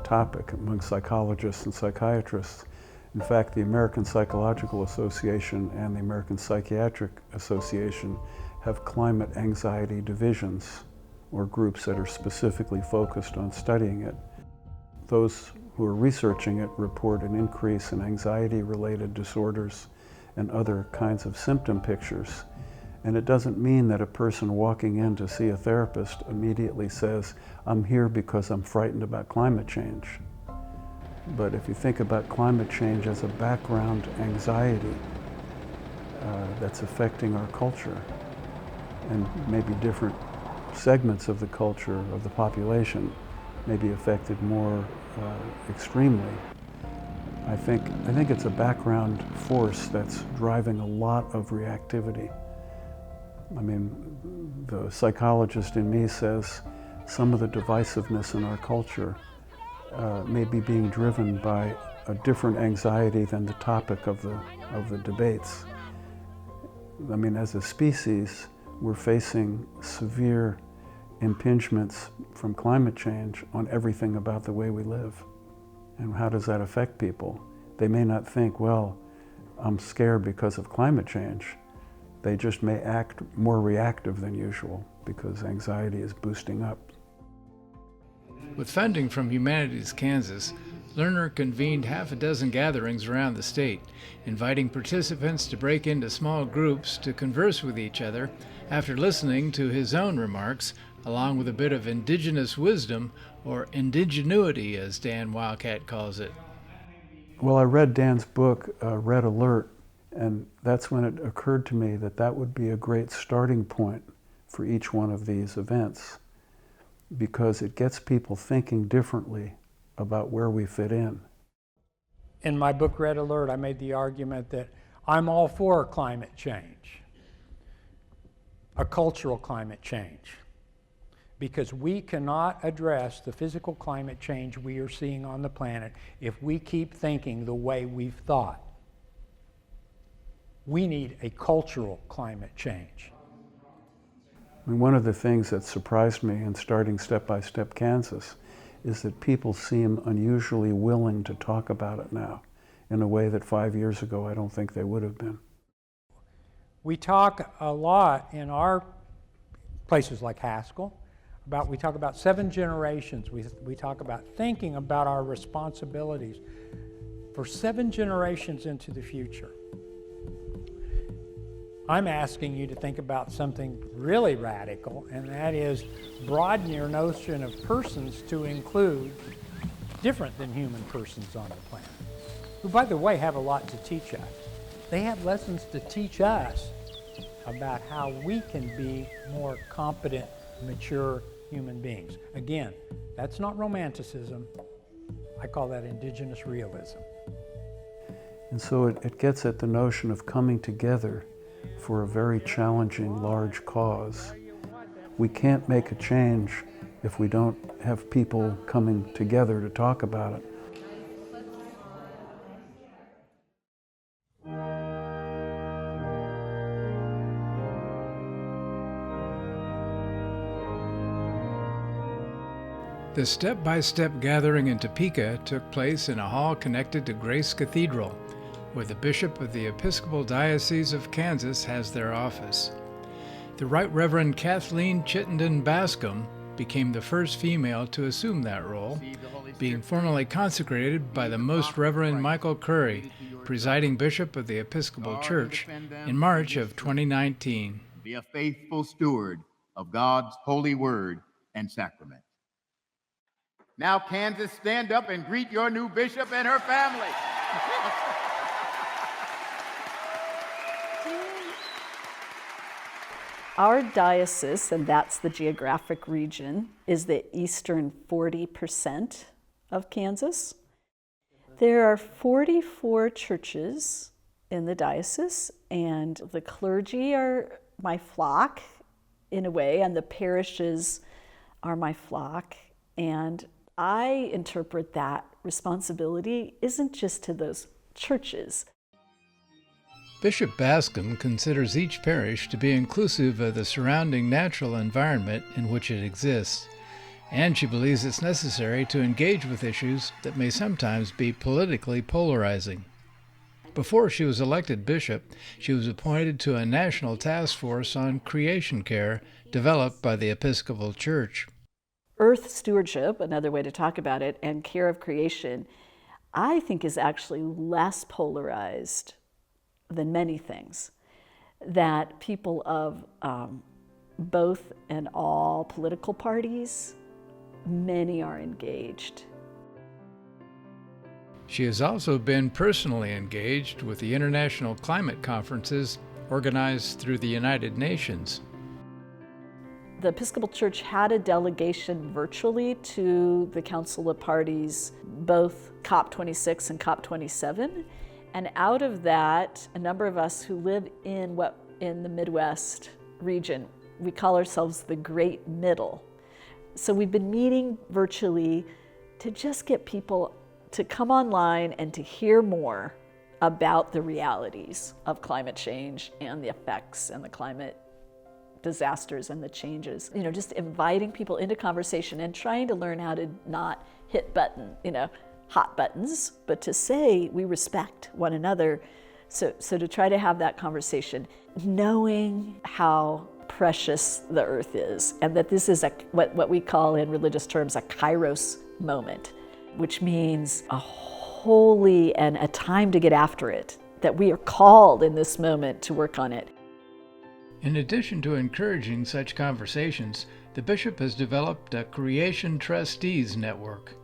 topic among psychologists and psychiatrists. In fact, the American Psychological Association and the American Psychiatric Association have climate anxiety divisions, or groups that are specifically focused on studying it. Those who are researching it report an increase in anxiety-related disorders and other kinds of symptom pictures. And it doesn't mean that a person walking in to see a therapist immediately says, "I'm here because I'm frightened about climate change." But if you think about climate change as a background anxiety that's affecting our culture, and maybe different segments of the culture, of the population, may be affected more extremely. I think it's a background force that's driving a lot of reactivity. I mean, the psychologist in me says some of the divisiveness in our culture may be being driven by a different anxiety than the topic of the debates. I mean, as a species, we're facing severe impingements from climate change on everything about the way we live. And how does that affect people? They may not think, well, I'm scared because of climate change. They just may act more reactive than usual because anxiety is boosting up. With funding from Humanities Kansas, Lerner convened half a dozen gatherings around the state, inviting participants to break into small groups to converse with each other after listening to his own remarks, along with a bit of indigenous wisdom, or indigenuity as Dan Wildcat calls it. Well, I read Dan's book, Red Alert, and that's when it occurred to me that that would be a great starting point for each one of these events, because it gets people thinking differently about where we fit in. In my book, Red Alert, I made the argument that I'm all for climate change, a cultural climate change, because we cannot address the physical climate change we are seeing on the planet if we keep thinking the way we've thought. We need a cultural climate change. I mean, one of the things that surprised me in starting Step by Step Kansas is that people seem unusually willing to talk about it now in a way that 5 years ago I don't think they would have been. We talk a lot in our places like Haskell we talk about 7 generations. We talk about thinking about our responsibilities for 7 generations into the future. I'm asking you to think about something really radical, and that is broaden your notion of persons to include different than human persons on the planet, who, by the way, have a lot to teach us. They have lessons to teach us about how we can be more competent, mature human beings. Again, that's not romanticism. I call that indigenous realism. And so it gets at the notion of coming together for a very challenging, large cause. We can't make a change if we don't have people coming together to talk about it. The step-by-step gathering in Topeka took place in a hall connected to Grace Cathedral, where the Bishop of the Episcopal Diocese of Kansas has their office. The Right Reverend Kathleen Chittenden Bascom became the first female to assume that role, being formally consecrated by the Most Reverend Michael Curry, presiding Bishop of the Episcopal Church, in March of 2019. be a faithful steward of God's holy word and sacrament. Now, Kansas, stand up and greet your new bishop and her family. Our diocese, and that's the geographic region, is the eastern 40% of Kansas. There are 44 churches in the diocese, and the clergy are my flock in a way, and the parishes are my flock. And I interpret that responsibility isn't just to those churches. Bishop Bascom considers each parish to be inclusive of the surrounding natural environment in which it exists, and she believes it's necessary to engage with issues that may sometimes be politically polarizing. Before she was elected bishop, she was appointed to a national task force on creation care developed by the Episcopal Church. Earth stewardship, another way to talk about it, and care of creation, I think is actually less polarized than many things, that people of both and all political parties, many are engaged. She has also been personally engaged with the international climate conferences organized through the United Nations. The Episcopal Church had a delegation virtually to the Council of Parties, both COP26 and COP27. And out of that, a number of us who live in the Midwest region, we call ourselves the Great Middle. So we've been meeting virtually to just get people to come online and to hear more about the realities of climate change and the effects and the climate disasters and the changes. You know, just inviting people into conversation and trying to learn how to not hit hot buttons, but to say we respect one another. So to try to have that conversation, knowing how precious the earth is, and that this is what we call in religious terms a kairos moment, which means a holy and a time to get after it, that we are called in this moment to work on it. In addition to encouraging such conversations, the bishop has developed a Creation Trustees Network.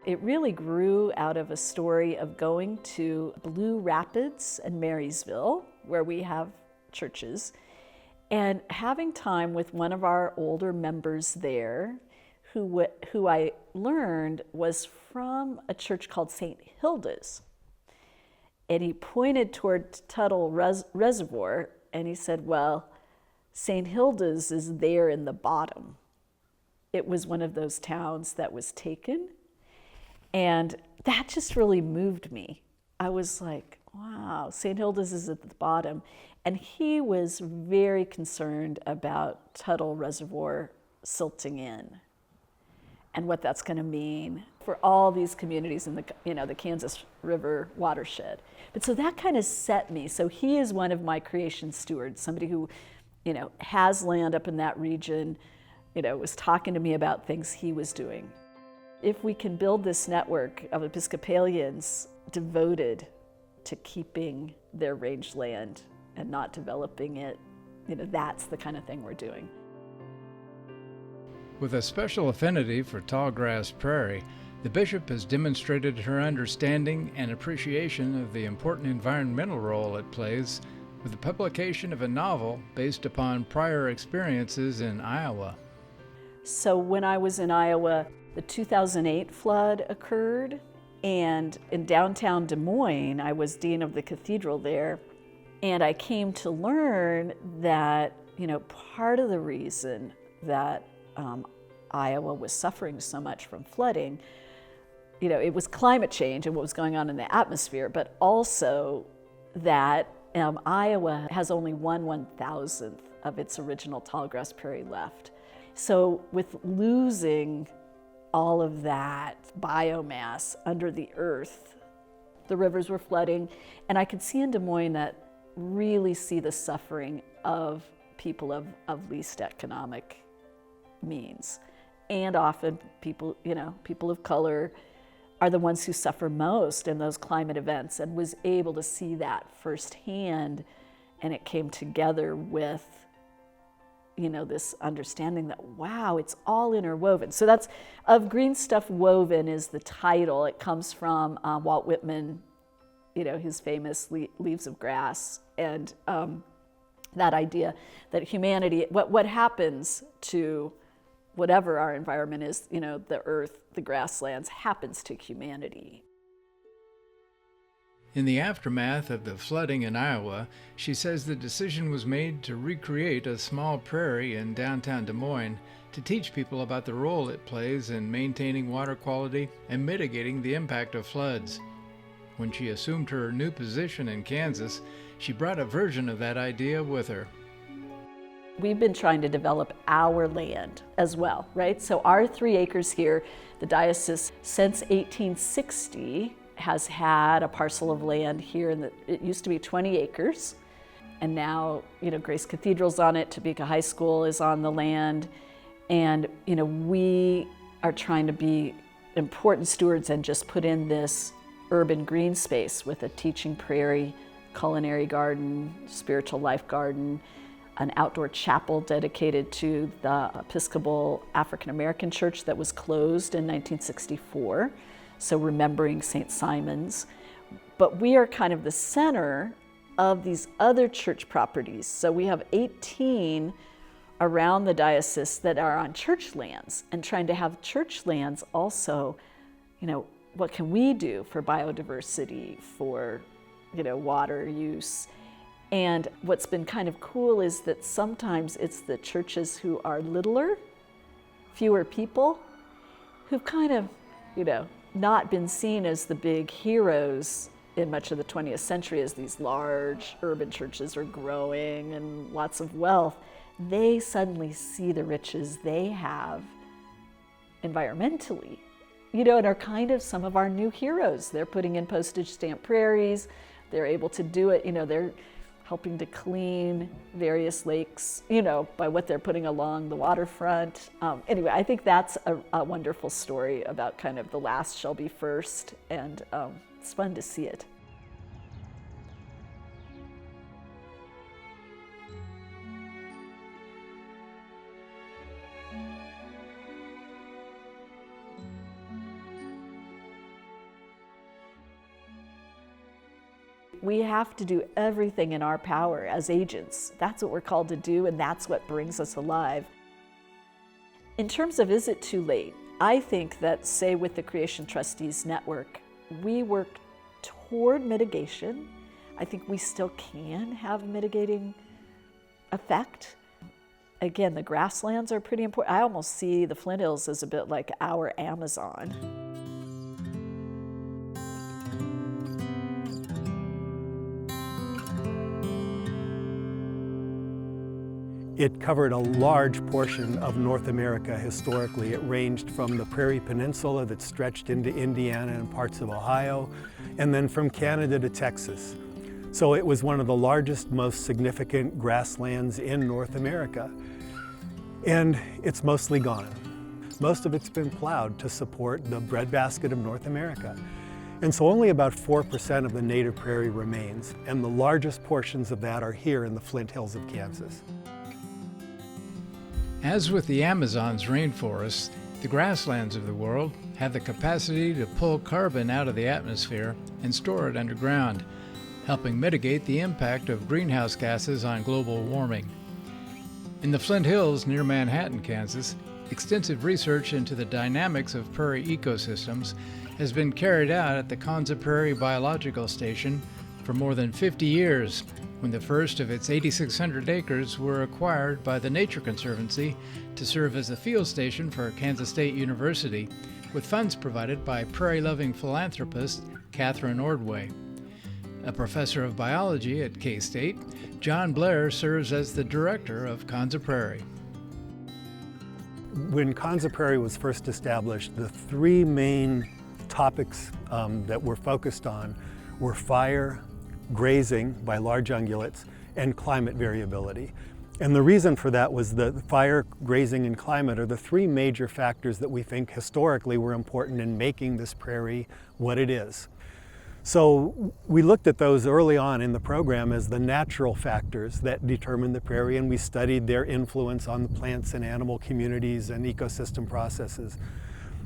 It really grew out of a story of going to Blue Rapids and Marysville, where we have churches, and having time with one of our older members there, who I learned was from a church called St. Hilda's. And he pointed toward Tuttle Reservoir, and he said, well, St. Hilda's is there in the bottom. It was one of those towns that was taken. And that just really moved me. I was like, wow, St. Hilda's is at the bottom. And he was very concerned about Tuttle Reservoir silting in and what that's going to mean for all these communities in the Kansas River watershed. But so that kind of set me. So he is one of my creation stewards, somebody who, has land up in that region, was talking to me about things he was doing. If we can build this network of Episcopalians devoted to keeping their rangeland and not developing it, that's the kind of thing we're doing. With a special affinity for tallgrass prairie, the bishop has demonstrated her understanding and appreciation of the important environmental role it plays with the publication of a novel based upon prior experiences in Iowa. So when I was in Iowa, the 2008 flood occurred, and in downtown Des Moines, I was dean of the cathedral there, and I came to learn that, part of the reason that Iowa was suffering so much from flooding, it was climate change and what was going on in the atmosphere, but also that Iowa has only 1/1000th of its original tallgrass prairie left. So with losing all of that biomass under the earth, the rivers were flooding, and I could see in Des Moines that really see the suffering of people of least economic means. And often people of color are the ones who suffer most in those climate events, and was able to see that firsthand. And it came together with this understanding that, wow, it's all interwoven. So that's Of Green Stuff Woven is the title. It comes from Walt Whitman, his famous Leaves of Grass, and that idea that humanity, what happens to whatever our environment is, the earth, the grasslands, happens to humanity. In the aftermath of the flooding in Iowa, she says the decision was made to recreate a small prairie in downtown Des Moines to teach people about the role it plays in maintaining water quality and mitigating the impact of floods. When she assumed her new position in Kansas, she brought a version of that idea with her. We've been trying to develop our land as well, right? So our 3 acres here, the diocese since 1860 has had a parcel of land here, and it used to be 20 acres. And now, Grace Cathedral's on it, Topeka High School is on the land. And, we are trying to be important stewards and just put in this urban green space with a teaching prairie, culinary garden, spiritual life garden, an outdoor chapel dedicated to the Episcopal African American Church that was closed in 1964. So remembering St. Simon's. But we are kind of the center of these other church properties. So we have 18 around the diocese that are on church lands, and trying to have church lands also, what can we do for biodiversity, for, water use? And what's been kind of cool is that sometimes it's the churches who are littler, fewer people, who've kind of, not been seen as the big heroes in much of the 20th century as these large urban churches are growing and lots of wealth. They suddenly see the riches they have environmentally, and are kind of some of our new heroes. They're putting in postage stamp prairies. They're able to do it, they're helping to clean various lakes, by what they're putting along the waterfront. Anyway, I think that's a wonderful story about kind of the last shall be first, and it's fun to see it. We have to do everything in our power as agents. That's what we're called to do, and that's what brings us alive. In terms of is it too late, I think that, say, with the Creation Trustees Network, we work toward mitigation. I think we still can have a mitigating effect. Again, the grasslands are pretty important. I almost see the Flint Hills as a bit like our Amazon. It covered a large portion of North America historically. It ranged from the Prairie Peninsula that stretched into Indiana and parts of Ohio, and then from Canada to Texas. So it was one of the largest, most significant grasslands in North America. And it's mostly gone. Most of it's been plowed to support the breadbasket of North America. And so only about 4% of the native prairie remains, and the largest portions of that are here in the Flint Hills of Kansas. As with the Amazon's rainforests, the grasslands of the world have the capacity to pull carbon out of the atmosphere and store it underground, helping mitigate the impact of greenhouse gases on global warming. In the Flint Hills near Manhattan, Kansas, extensive research into the dynamics of prairie ecosystems has been carried out at the Konza Prairie Biological Station for more than 50 years, when the first of its 8,600 acres were acquired by the Nature Conservancy to serve as a field station for Kansas State University, with funds provided by prairie-loving philanthropist Catherine Ordway. A professor of biology at K-State, John Blair serves as the director of Konza Prairie. When Konza Prairie was first established, the 3 main topics that were focused on were fire, grazing by large ungulates, and climate variability. And the reason for that was that fire, grazing, and climate are the 3 major factors that we think historically were important in making this prairie what it is. So we looked at those early on in the program as the natural factors that determine the prairie, and we studied their influence on the plants and animal communities and ecosystem processes.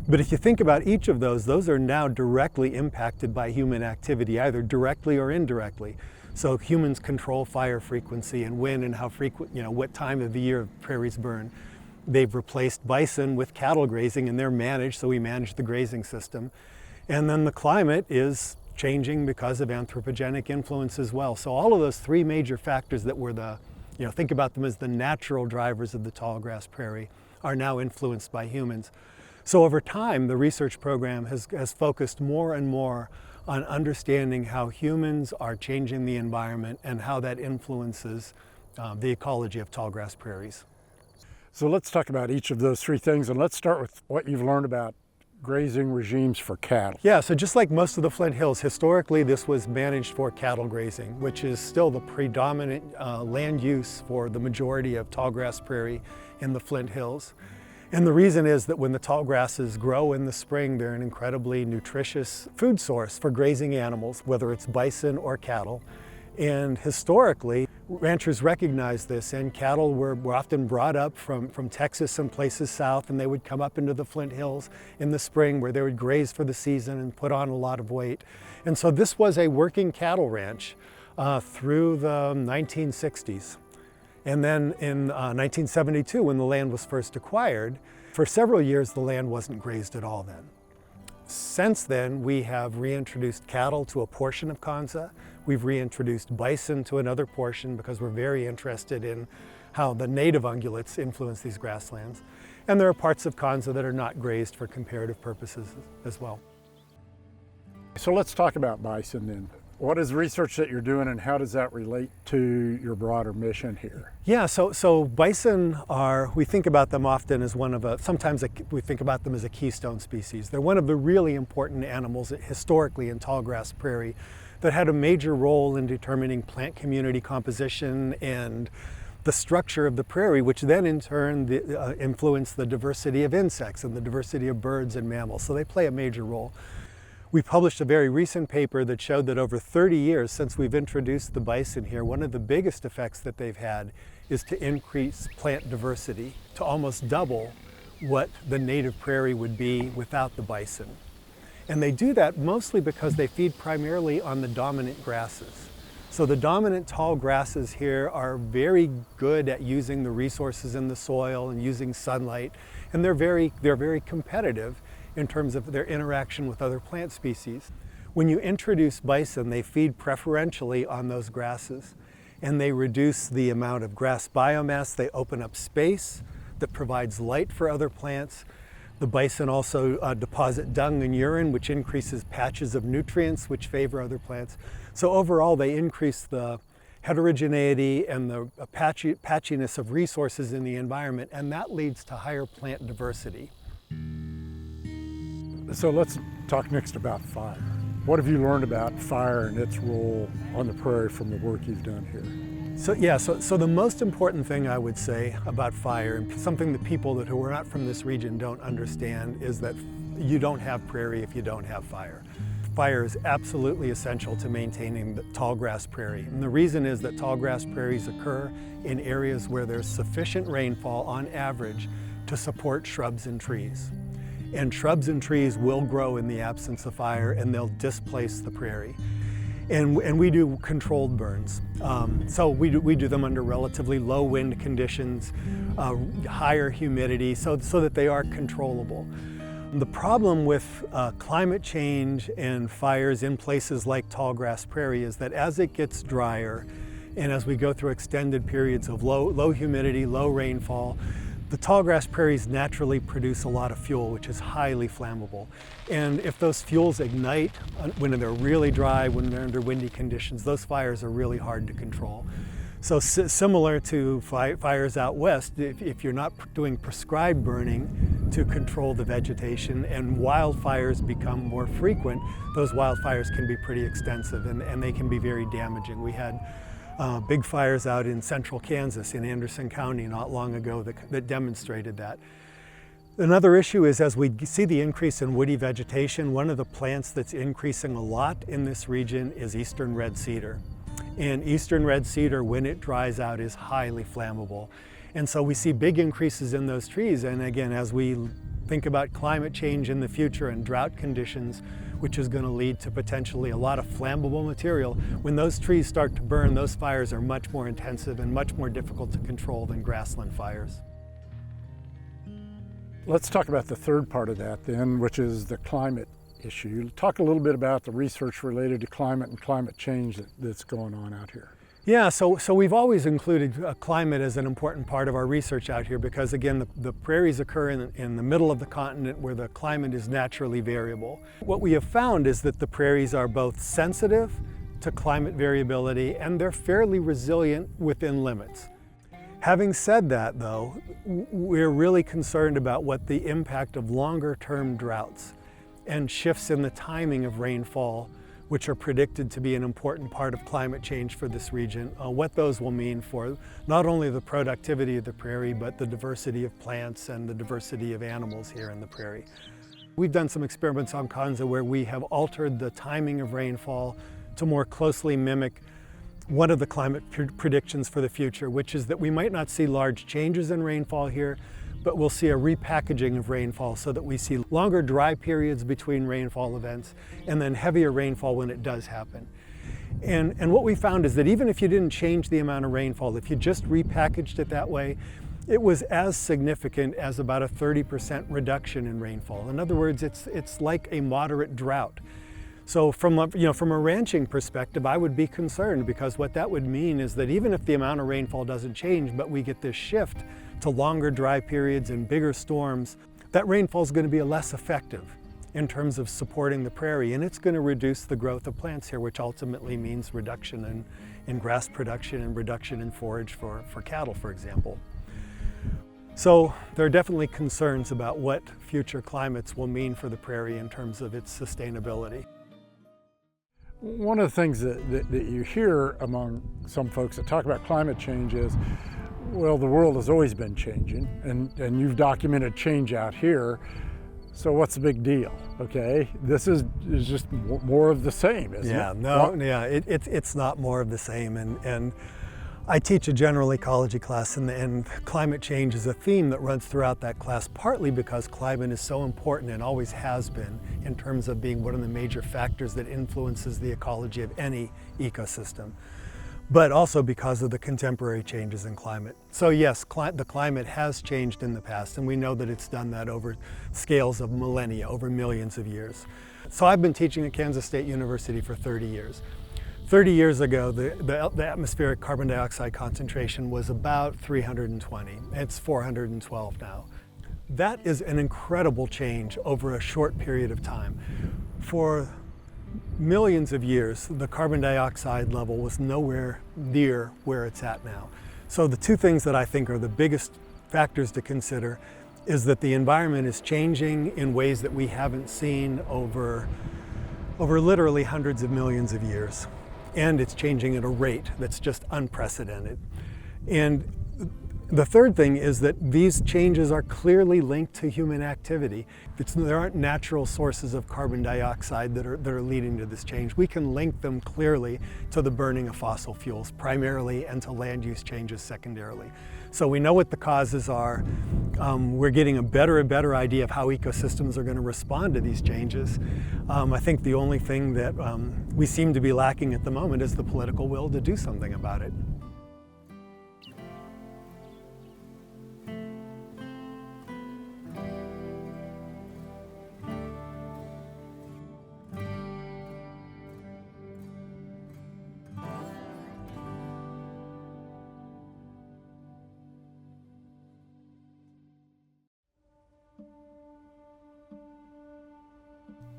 But if you think about each of those are now directly impacted by human activity, either directly or indirectly. So humans control fire frequency and when and how frequent, what time of the year prairies burn. They've replaced bison with cattle grazing, and they're managed, so we manage the grazing system. And then the climate is changing because of anthropogenic influence as well. So all of those three major factors that were think about them as the natural drivers of the tall grass prairie, are now influenced by humans. So over time, the research program has focused more and more on understanding how humans are changing the environment and how that influences the ecology of tall grass prairies. So let's talk about each of those three things, and let's start with what you've learned about grazing regimes for cattle. Yeah, so just like most of the Flint Hills, historically this was managed for cattle grazing, which is still the predominant land use for the majority of tall grass prairie in the Flint Hills. And the reason is that when the tall grasses grow in the spring, they're an incredibly nutritious food source for grazing animals, whether it's bison or cattle. And historically, ranchers recognized this, and cattle were often brought up from Texas and places south, and they would come up into the Flint Hills in the spring where they would graze for the season and put on a lot of weight. And so this was a working cattle ranch through the 1960s. And then in 1972, when the land was first acquired, for several years the land wasn't grazed at all then. Since then, we have reintroduced cattle to a portion of Kansa. We've reintroduced bison to another portion because we're very interested in how the native ungulates influence these grasslands. And there are parts of Kansa that are not grazed for comparative purposes as well. So let's talk about bison then. What is the research that you're doing, and how does that relate to your broader mission here? Yeah, so bison we think about them often as sometimes we think about them as a keystone species. They're one of the really important animals historically in tall grass prairie that had a major role in determining plant community composition and the structure of the prairie, which then in turn influenced the diversity of insects and the diversity of birds and mammals. So they play a major role. We published a very recent paper that showed that over 30 years since we've introduced the bison here, one of the biggest effects that they've had is to increase plant diversity, to almost double what the native prairie would be without the bison. And they do that mostly because they feed primarily on the dominant grasses. So the dominant tall grasses here are very good at using the resources in the soil and using sunlight, and they're very competitive in terms of their interaction with other plant species. When you introduce bison, they feed preferentially on those grasses, and they reduce the amount of grass biomass. They open up space that provides light for other plants. The bison also deposit dung and urine, which increases patches of nutrients, which favor other plants. So overall, they increase the heterogeneity and the patchiness of resources in the environment, and that leads to higher plant diversity. So let's talk next about fire. What have you learned about fire and its role on the prairie from the work you've done here? So the most important thing I would say about fire, and something that people who are not from this region don't understand, is that you don't have prairie if you don't have fire. Fire is absolutely essential to maintaining the tall grass prairie. And the reason is that tall grass prairies occur in areas where there's sufficient rainfall on average to support shrubs and trees. And shrubs and trees will grow in the absence of fire, and they'll displace the prairie. And we do controlled burns. So we do them under relatively low wind conditions, higher humidity, so that they are controllable. The problem with climate change and fires in places like tall grass prairie is that as it gets drier, and as we go through extended periods of low humidity, low rainfall, the tall grass prairies naturally produce a lot of fuel, which is highly flammable. And if those fuels ignite when they're really dry, when they're under windy conditions, those fires are really hard to control. So similar to fires out west, if you're not doing prescribed burning to control the vegetation and wildfires become more frequent, those wildfires can be pretty extensive and they can be very damaging. We had big fires out in central Kansas in Anderson County not long ago that demonstrated that. Another issue is, as we see the increase in woody vegetation, one of the plants that's increasing a lot in this region is eastern red cedar. And eastern red cedar, when it dries out, is highly flammable. And so we see big increases in those trees. And again, as we think about climate change in the future and drought conditions, which is going to lead to potentially a lot of flammable material, when those trees start to burn, those fires are much more intensive and much more difficult to control than grassland fires. Let's talk about the third part of that then, which is the climate issue. Talk a little bit about the research related to climate and climate change that's going on out here. Yeah, so we've always included climate as an important part of our research out here because, again, the prairies occur in the middle of the continent where the climate is naturally variable. What we have found is that the prairies are both sensitive to climate variability and they're fairly resilient within limits. Having said that, though, we're really concerned about what the impact of longer-term droughts and shifts in the timing of rainfall, which are predicted to be an important part of climate change for this region, what those will mean for not only the productivity of the prairie, but the diversity of plants and the diversity of animals here in the prairie. We've done some experiments on Kanza where we have altered the timing of rainfall to more closely mimic one of the climate predictions for the future, which is that we might not see large changes in rainfall here, but we'll see a repackaging of rainfall so that we see longer dry periods between rainfall events and then heavier rainfall when it does happen. And what we found is that even if you didn't change the amount of rainfall, if you just repackaged it that way, it was as significant as about a 30% reduction in rainfall. In other words, it's like a moderate drought. So from a ranching perspective, I would be concerned because what that would mean is that even if the amount of rainfall doesn't change, but we get this shift to longer dry periods and bigger storms, that rainfall is going to be less effective in terms of supporting the prairie, and it's going to reduce the growth of plants here, which ultimately means reduction in grass production and reduction in forage for cattle, for example. So there are definitely concerns about what future climates will mean for the prairie in terms of its sustainability. One of the things that you hear among some folks that talk about climate change is, well, the world has always been changing, and you've documented change out here, so what's the big deal? Okay, this is just more of the same, isn't it? It's not more of the same, and I teach a general ecology class, and climate change is a theme that runs throughout that class, partly because climate is so important and always has been in terms of being one of the major factors that influences the ecology of any ecosystem, but also because of the contemporary changes in climate. So yes, the climate has changed in the past, and we know that it's done that over scales of millennia, over millions of years. So I've been teaching at Kansas State University for 30 years. 30 years ago, the atmospheric carbon dioxide concentration was about 320. It's 412 now. That is an incredible change over a short period of time. For millions of years, the carbon dioxide level was nowhere near where it's at now. So the two things that I think are the biggest factors to consider is that the environment is changing in ways that we haven't seen over literally hundreds of millions of years. And it's changing at a rate that's just unprecedented. And the third thing is that these changes are clearly linked to human activity. There aren't natural sources of carbon dioxide that are leading to this change. We can link them clearly to the burning of fossil fuels primarily and to land use changes secondarily. So we know what the causes are. We're getting a better and better idea of how ecosystems are going to respond to these changes. I think the only thing that we seem to be lacking at the moment is the political will to do something about it.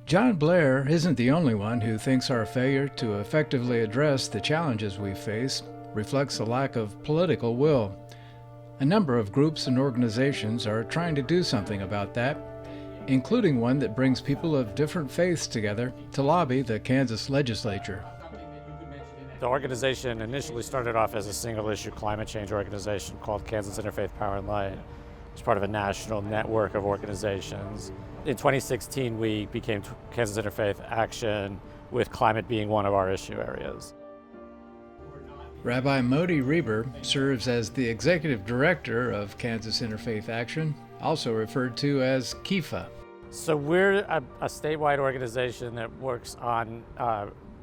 John Blair isn't the only one who thinks our failure to effectively address the challenges we face reflects a lack of political will. A number of groups and organizations are trying to do something about that, including one that brings people of different faiths together to lobby the Kansas legislature. The organization initially started off as a single-issue climate change organization called Kansas Interfaith Power and Light. It's part of a national network of organizations. In 2016, we became Kansas Interfaith Action, with climate being one of our issue areas. Rabbi Modi Reber serves as the executive director of Kansas Interfaith Action, also referred to as KIFA. So we're a statewide organization that works on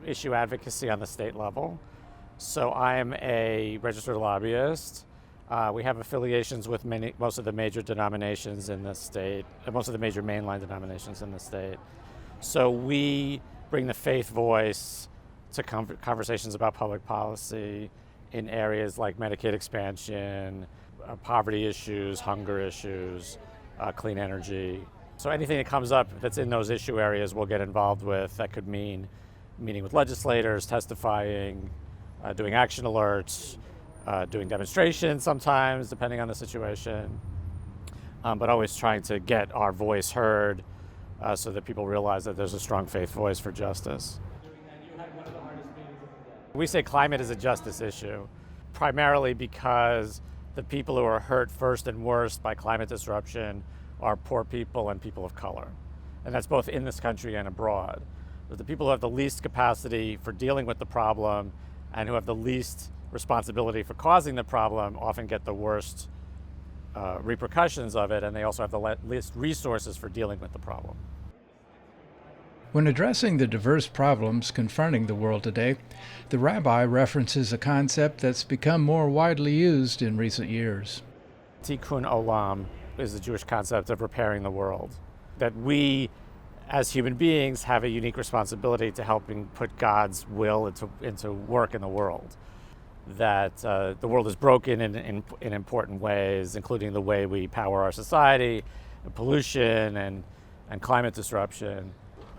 issue advocacy on the state level. So I am a registered lobbyist. We have affiliations with most of the major denominations in the state, most of the major mainline denominations in the state. So we bring the faith voice to conversations about public policy in areas like Medicaid expansion, poverty issues, hunger issues, clean energy. So anything that comes up that's in those issue areas we'll get involved with. That could mean meeting with legislators, testifying, doing action alerts, doing demonstrations sometimes, depending on the situation, but always trying to get our voice heard so that people realize that there's a strong faith voice for justice. We say climate is a justice issue, primarily because the people who are hurt first and worst by climate disruption are poor people and people of color. And that's both in this country and abroad. But the people who have the least capacity for dealing with the problem and who have the least responsibility for causing the problem often get the worst repercussions of it, and they also have the least resources for dealing with the problem. When addressing the diverse problems confronting the world today, the rabbi references a concept that's become more widely used in recent years. Tikkun olam is the Jewish concept of repairing the world. That we, as human beings, have a unique responsibility to helping put God's will into work in the world. That the world is broken in important ways, including the way we power our society, and pollution and climate disruption.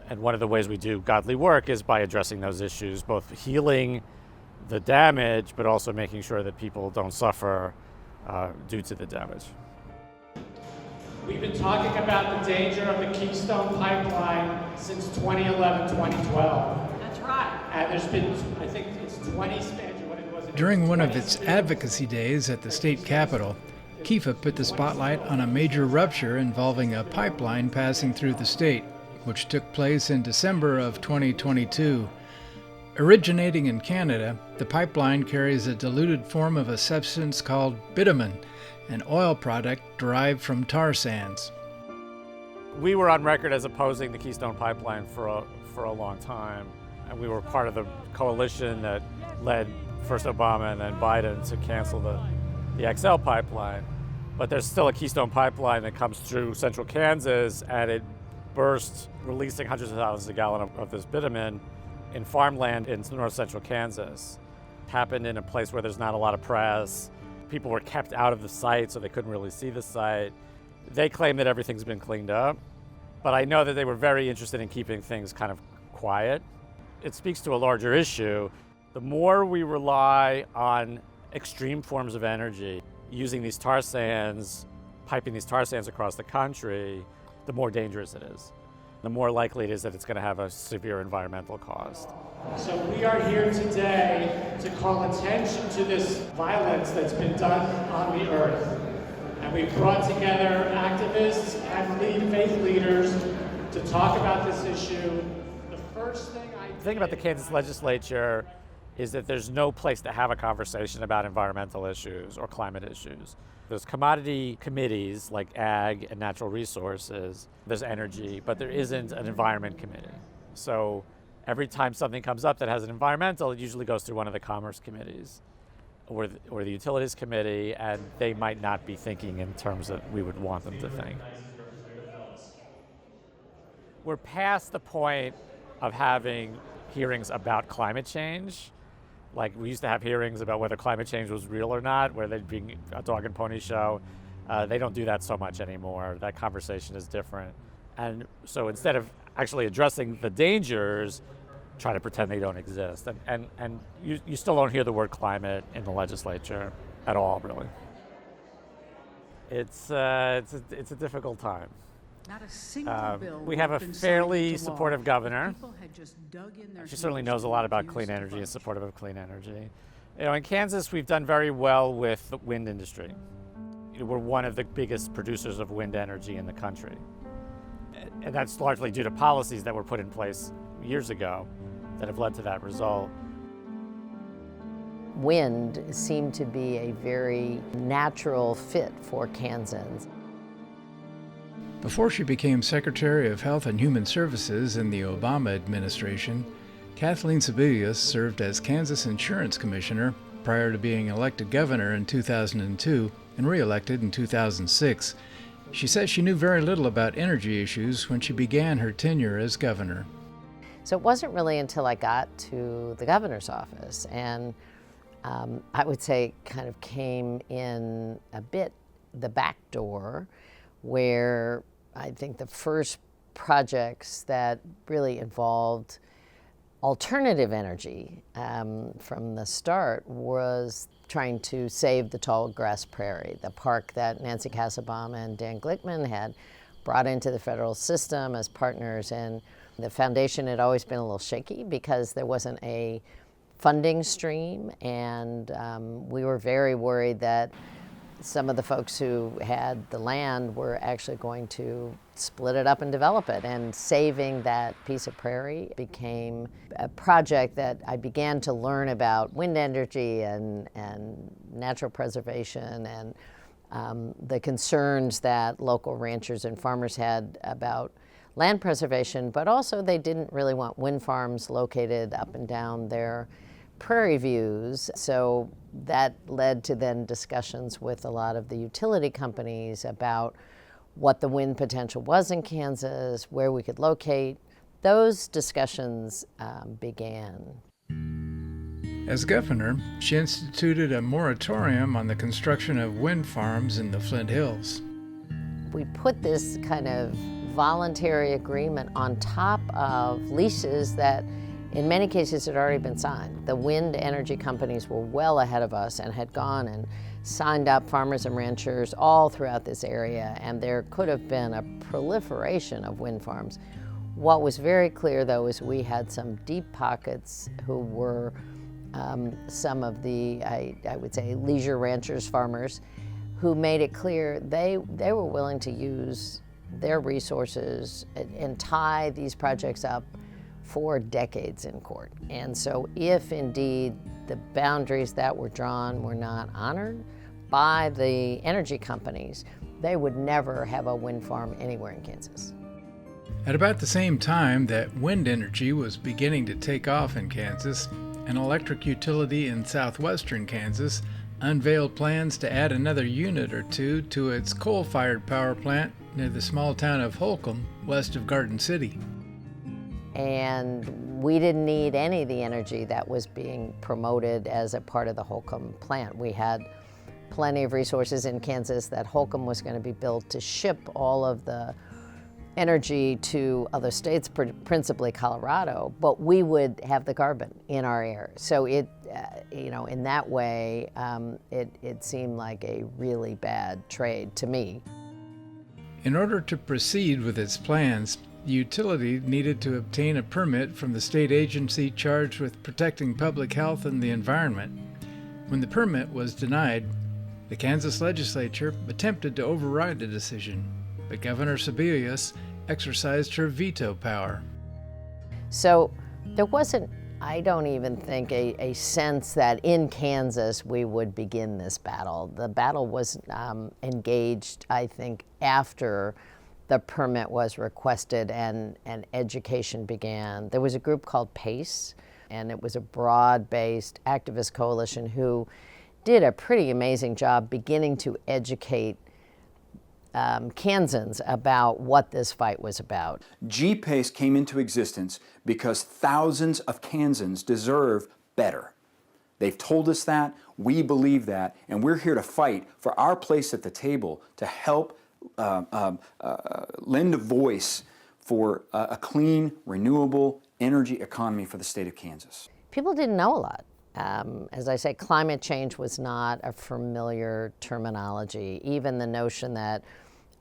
And one of the ways we do godly work is by addressing those issues, both healing the damage, but also making sure that people don't suffer due to the damage. We've been talking about the danger of the Keystone Pipeline since 2011, 2012. That's right. And there's been, I think it's 20 During one of its advocacy days at the state capitol, KIFA put the spotlight on a major rupture involving a pipeline passing through the state, which took place in December of 2022. Originating in Canada, the pipeline carries a diluted form of a substance called bitumen, an oil product derived from tar sands. We were on record as opposing the Keystone Pipeline for a long time, and we were part of the coalition that led first Obama and then Biden to cancel the XL pipeline. But there's still a Keystone Pipeline that comes through central Kansas, and it burst, releasing hundreds of thousands of gallons of this bitumen in farmland in north central Kansas. It happened in a place where there's not a lot of press. People were kept out of the site, so they couldn't really see the site. They claim that everything's been cleaned up, but I know that they were very interested in keeping things kind of quiet. It speaks to a larger issue. The more we rely on extreme forms of energy, using these tar sands, piping these tar sands across the country, the more dangerous it is. The more likely it is that it's going to have a severe environmental cost. So we are here today to call attention to this violence that's been done on the earth. And we've brought together activists and faith leaders to talk about this issue. The first thing The thing about the Kansas legislature is that there's no place to have a conversation about environmental issues or climate issues. There's commodity committees like ag and natural resources, there's energy, but there isn't an environment committee. So every time something comes up that has an environmental, it usually goes through one of the commerce committees or the utilities committee, and they might not be thinking in terms that we would want them to think. We're past the point of having hearings about climate change. Like we used to have hearings about whether climate change was real or not, where there'd be a dog and pony show. They don't do that so much anymore. That conversation is different. And so instead of actually addressing the dangers, try to pretend they don't exist. And you still don't hear the word climate in the legislature at all, really. It's a difficult time. Not a single bill we have a fairly supportive governor. She certainly knows a lot about clean energy and supportive of clean energy. You know, in Kansas, we've done very well with the wind industry. we're one of the biggest producers of wind energy in the country. And that's largely due to policies that were put in place years ago that have led to that result. Wind seemed to be a very natural fit for Kansans. Before she became Secretary of Health and Human Services in the Obama administration, Kathleen Sebelius served as Kansas Insurance Commissioner prior to being elected governor in 2002 and re-elected in 2006. She says she knew very little about energy issues when she began her tenure as governor. So it wasn't really until I got to the governor's office and I would say kind of came in a bit the back door, where I think the first projects that really involved alternative energy from the start was trying to save the tall grass prairie, the park that Nancy Kassebaum and Dan Glickman had brought into the federal system as partners. And the foundation had always been a little shaky because there wasn't a funding stream, and we were very worried that some of the folks who had the land were actually going to split it up and develop it, and saving that piece of prairie became a project that I began to learn about wind energy and natural preservation and the concerns that local ranchers and farmers had about land preservation, but also they didn't really want wind farms located up and down their prairie views. So that led to then discussions with a lot of the utility companies about what the wind potential was in Kansas, where we could locate. Those discussions began. As governor, she instituted a moratorium on the construction of wind farms in the Flint Hills. We put this kind of voluntary agreement on top of leases that in many cases had already been signed. The wind energy companies were well ahead of us and had gone and signed up farmers and ranchers all throughout this area, and there could have been a proliferation of wind farms. What was very clear, though, is we had some deep pockets who were some of the, I would say, leisure ranchers, farmers, who made it clear they were willing to use their resources and tie these projects up for decades in court. And so if indeed the boundaries that were drawn were not honored by the energy companies, they would never have a wind farm anywhere in Kansas. At about the same time that wind energy was beginning to take off in Kansas, an electric utility in southwestern Kansas unveiled plans to add another unit or two to its coal-fired power plant near the small town of Holcomb, west of Garden City. And we didn't need any of the energy that was being promoted as a part of the Holcomb plant. We had plenty of resources in Kansas that Holcomb was going to be built to ship all of the energy to other states, principally Colorado, but we would have the carbon in our air. So it, in that way, it seemed like a really bad trade to me. In order to proceed with its plans, the utility needed to obtain a permit from the state agency charged with protecting public health and the environment. When the permit was denied, the Kansas legislature attempted to override the decision, but Governor Sebelius exercised her veto power. So there wasn't, I don't even think, a sense that in Kansas we would begin this battle. The battle was engaged, I think, after the permit was requested and education began. There was a group called PACE, and it was a broad-based activist coalition who did a pretty amazing job beginning to educate Kansans about what this fight was about. GPACE came into existence because thousands of Kansans deserve better. They've told us that, we believe that, and we're here to fight for our place at the table to help lend a voice for a clean, renewable energy economy for the state of Kansas. People didn't know a lot. As I say, climate change was not a familiar terminology. Even the notion that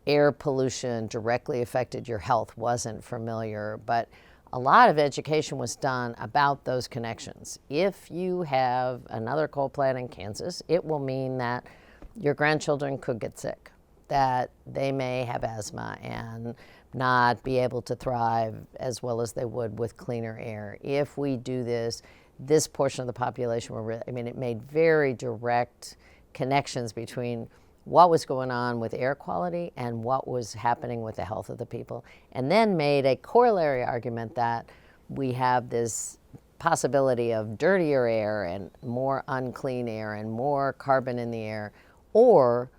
air pollution directly affected your health wasn't familiar, but a lot of education was done about those connections. If you have another coal plant in Kansas, it will mean that your grandchildren could get sick, that they may have asthma and not be able to thrive as well as they would with cleaner air. If we do this, this portion of the population will really, I mean, it made very direct connections between what was going on with air quality and what was happening with the health of the people, and then made a corollary argument that we have this possibility of dirtier air and more unclean air and more carbon in the air, or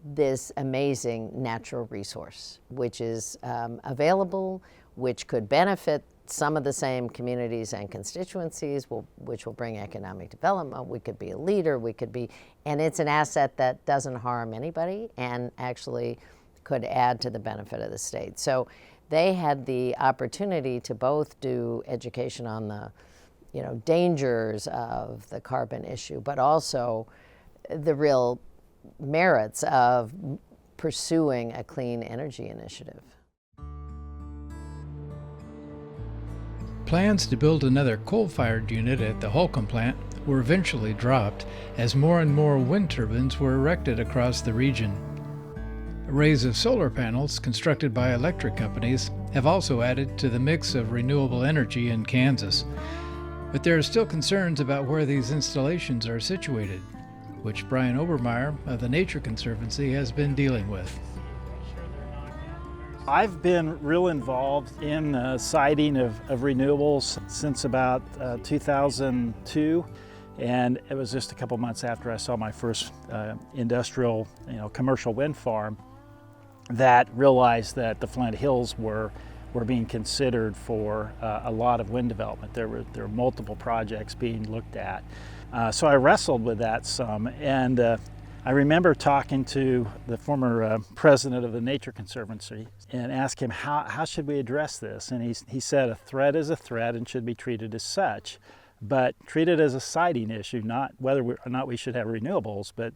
this amazing natural resource, which is available, which could benefit some of the same communities and constituencies, which will bring economic development. We could be a leader, we could be, and it's an asset that doesn't harm anybody and actually could add to the benefit of the state. So they had the opportunity to both do education on the, dangers of the carbon issue, but also the real merits of pursuing a clean energy initiative. Plans to build another coal-fired unit at the Holcomb plant were eventually dropped as more and more wind turbines were erected across the region. Arrays of solar panels constructed by electric companies have also added to the mix of renewable energy in Kansas. But there are still concerns about where these installations are situated, which Brian Obermeyer of the Nature Conservancy has been dealing with. I've been real involved in siting of renewables since about 2002, and it was just a couple months after I saw my first industrial, commercial wind farm that realized that the Flint Hills were being considered for a lot of wind development. There were multiple projects being looked at. So I wrestled with that some, and I remember talking to the former president of the Nature Conservancy and asked him, how should we address this? And he said, a threat is a threat and should be treated as such, but treat it as a siting issue, not whether or not we should have renewables, but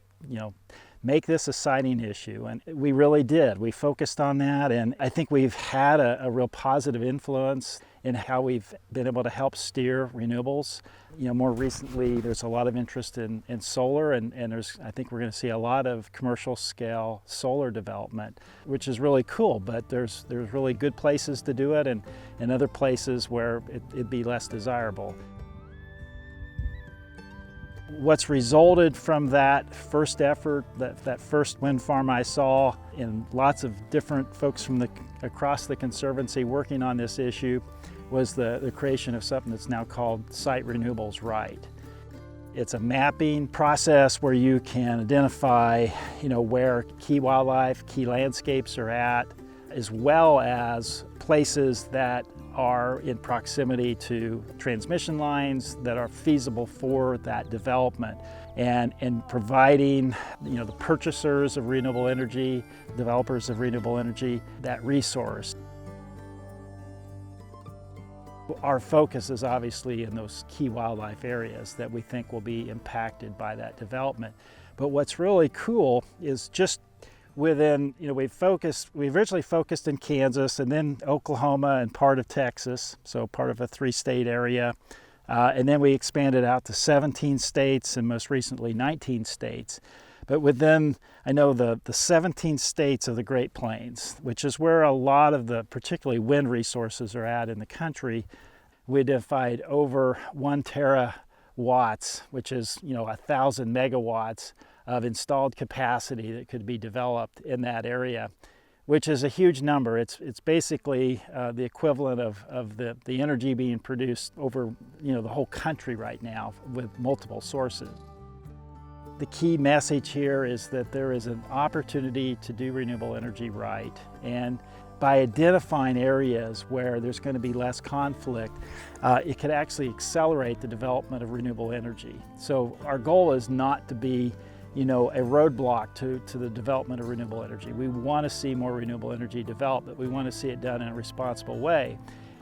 make this a siting issue. And we really did. We focused on that, and I think we've had a real positive influence in how we've been able to help steer renewables. More recently, there's a lot of interest in solar, and I think we're going to see a lot of commercial scale solar development, which is really cool, but there's really good places to do it and other places where it'd be less desirable. What's resulted from that first effort, that first wind farm I saw, and lots of different folks from across the Conservancy working on this issue, was the creation of something that's now called Site Renewables Right. It's a mapping process where you can identify, where key wildlife, key landscapes are at, as well as places that are in proximity to transmission lines that are feasible for that development, and providing the purchasers of renewable energy, developers of renewable energy, that resource. Our focus is obviously in those key wildlife areas that we think will be impacted by that development. But what's really cool is just within, we originally focused in Kansas and then Oklahoma and part of Texas, so part of a 3-state area. And then we expanded out to 17 states and most recently 19 states. But within, the 17 states of the Great Plains, which is where a lot of the particularly wind resources are at in the country, we identified over 1 terawatts, which is 1,000 megawatts of installed capacity that could be developed in that area, which is a huge number. It's basically the equivalent of the energy being produced over the whole country right now with multiple sources. The key message here is that there is an opportunity to do renewable energy right, and by identifying areas where there's going to be less conflict, it could actually accelerate the development of renewable energy. So our goal is not to be a roadblock to the development of renewable energy. We want to see more renewable energy developed, but we want to see it done in a responsible way.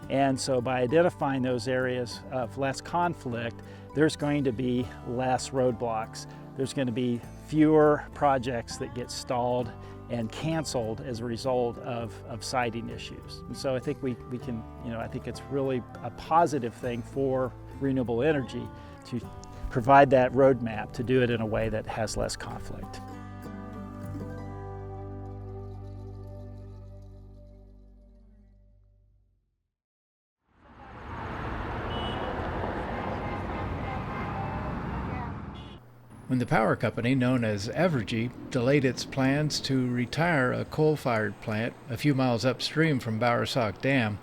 And so by identifying those areas of less conflict, there's going to be less roadblocks. There's going to be fewer projects that get stalled and canceled as a result of siting issues. And so I think we can, I think it's really a positive thing for renewable energy to provide that roadmap to do it in a way that has less conflict. when the power company known as Evergy delayed its plans to retire a coal-fired plant a few miles upstream from Bowersock Dam.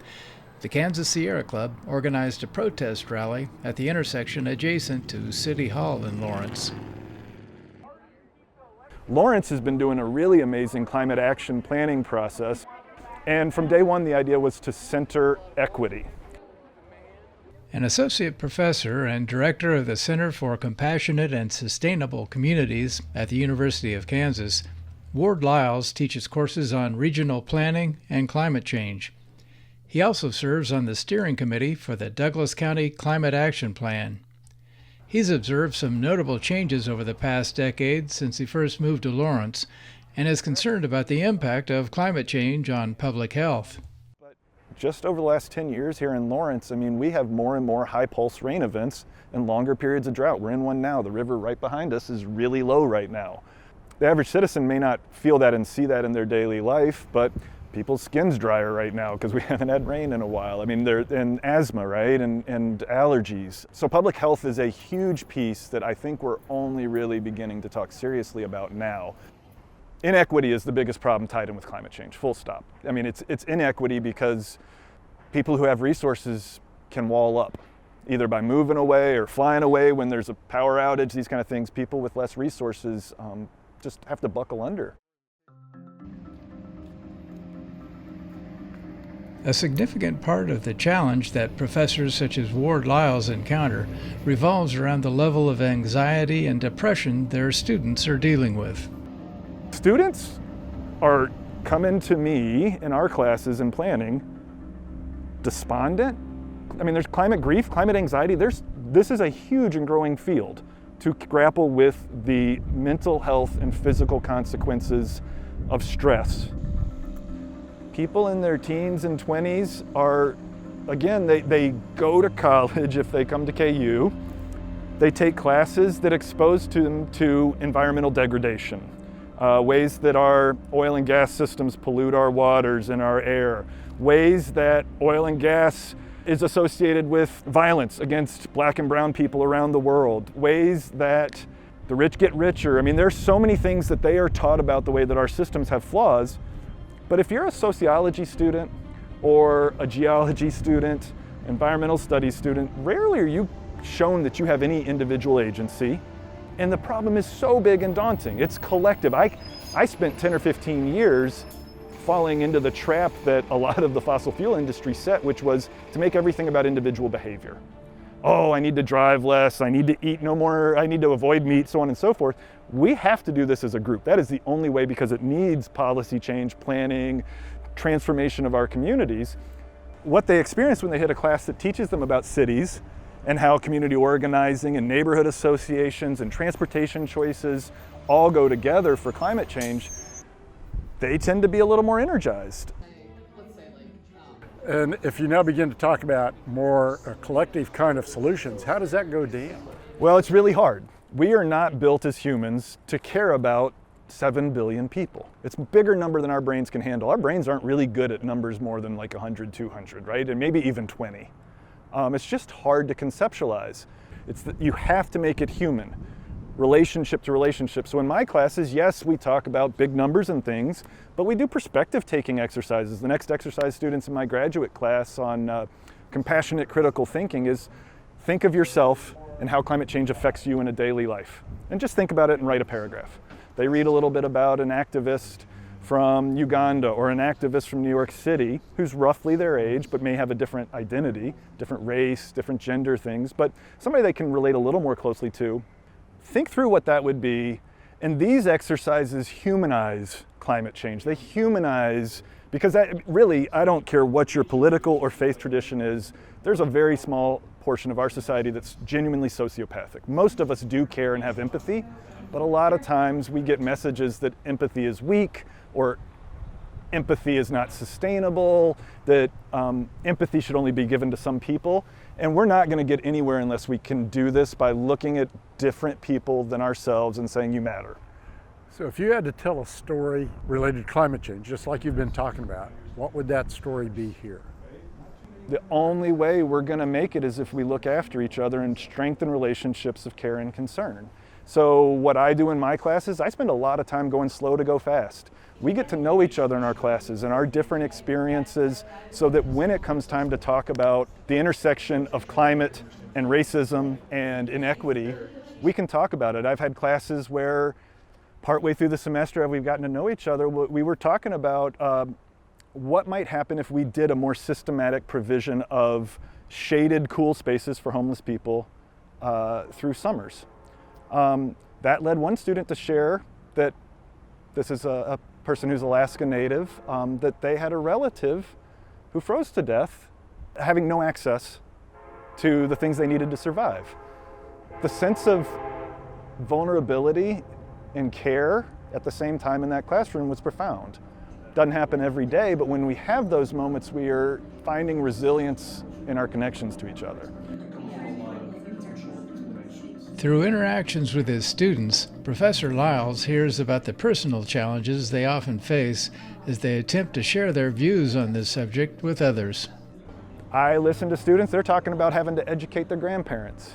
The Kansas Sierra Club organized a protest rally at the intersection adjacent to City Hall in Lawrence. Lawrence has been doing a really amazing climate action planning process, and from day one the idea was to center equity. An associate professor and director of the Center for Compassionate and Sustainable Communities at the University of Kansas, Ward Lyles teaches courses on regional planning and climate change. He also serves on the steering committee for the Douglas County Climate Action Plan. He's observed some notable changes over the past decade since he first moved to Lawrence, and is concerned about the impact of climate change on public health. Just over the last 10 years here in Lawrence, I mean, we have more and more high pulse rain events and longer periods of drought. We're in one now. The river right behind us is really low right now. The average citizen may not feel that and see that in their daily life, but people's skin's drier right now because we haven't had rain in a while. I mean, and asthma, right, and allergies. So public health is a huge piece that I think we're only really beginning to talk seriously about now. Inequity is the biggest problem tied in with climate change, full stop. I mean, it's inequity because people who have resources can wall up, either by moving away or flying away when there's a power outage, these kind of things. People with less resources just have to buckle under. A significant part of the challenge that professors such as Ward Lyles encounter revolves around the level of anxiety and depression their students are dealing with. Students are coming to me in our classes in planning despondent. I mean, there's climate grief, climate anxiety. This is a huge and growing field to grapple with the mental health and physical consequences of stress. People in their teens and 20s are, again, they go to college if they come to KU. They take classes that expose them to environmental degradation. Ways that our oil and gas systems pollute our waters and our air, ways that oil and gas is associated with violence against black and brown people around the world, ways that the rich get richer. I mean, there's so many things that they are taught about the way that our systems have flaws. But if you're a sociology student or a geology student, environmental studies student, rarely are you shown that you have any individual agency. And the problem is so big and daunting. It's collective. I spent 10 or 15 years falling into the trap that a lot of the fossil fuel industry set, which was to make everything about individual behavior. Oh, I need to drive less, I need to eat no more, I need to avoid meat, so on and so forth. We have to do this as a group. That is the only way, because it needs policy change, planning, transformation of our communities. What they experience when they hit a class that teaches them about cities and how community organizing and neighborhood associations and transportation choices all go together for climate change, they tend to be a little more energized. And if you now begin to talk about more collective kind of solutions, how does that go down? Well, it's really hard. We are not built as humans to care about 7 billion people. It's a bigger number than our brains can handle. Our brains aren't really good at numbers more than like 100, 200, right? And maybe even 20. It's just hard to conceptualize. You have to make it human, relationship to relationship. So in my classes, yes, we talk about big numbers and things, but we do perspective taking exercises. The next exercise students in my graduate class on compassionate critical thinking is think of yourself and how climate change affects you in a daily life. And just think about it and write a paragraph. They read a little bit about an activist from Uganda or an activist from New York City who's roughly their age but may have a different identity, different race, different gender things, but somebody they can relate a little more closely to. Think through what that would be, and these exercises humanize climate change. They humanize, because that really, I don't care what your political or faith tradition is, there's a very small portion of our society that's genuinely sociopathic. Most of us do care and have empathy, but a lot of times we get messages that empathy is weak, or empathy is not sustainable, that empathy should only be given to some people. And we're not going to get anywhere unless we can do this by looking at different people than ourselves and saying, you matter. So if you had to tell a story related to climate change, just like you've been talking about, what would that story be here? The only way we're going to make it is if we look after each other and strengthen relationships of care and concern. So what I do in my classes, I spend a lot of time going slow to go fast. We get to know each other in our classes and our different experiences so that when it comes time to talk about the intersection of climate and racism and inequity, we can talk about it. I've had classes where partway through the semester, as we've gotten to know each other, we were talking about what might happen if we did a more systematic provision of shaded cool spaces for homeless people through summers. That led one student to share that, this is a person who's Alaska Native, that they had a relative who froze to death, having no access to the things they needed to survive. The sense of vulnerability and care at the same time in that classroom was profound. Doesn't happen every day, but when we have those moments, we are finding resilience in our connections to each other. Through interactions with his students, Professor Lyles hears about the personal challenges they often face as they attempt to share their views on this subject with others. I listen to students, they're talking about having to educate their grandparents,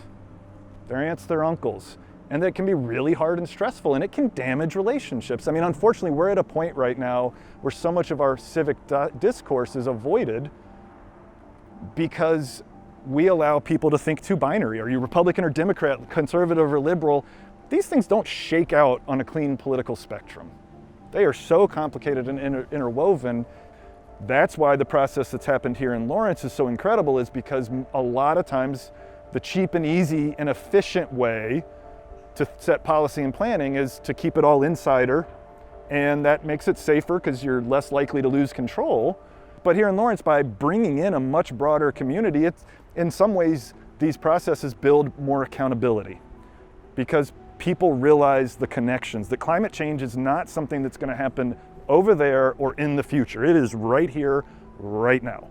their aunts, their uncles, and that can be really hard and stressful, and it can damage relationships. I mean, unfortunately, we're at a point right now where so much of our civic discourse is avoided because we allow people to think too binary. Are you Republican or Democrat, conservative or liberal? These things don't shake out on a clean political spectrum. They are so complicated and interwoven. That's why the process that's happened here in Lawrence is so incredible, is because a lot of times the cheap and easy and efficient way to set policy and planning is to keep it all insider, and that makes it safer because you're less likely to lose control. But here in Lawrence, by bringing in a much broader community, it's, in some ways, these processes build more accountability because people realize the connections, that climate change is not something that's going to happen over there or in the future. It is right here, right now.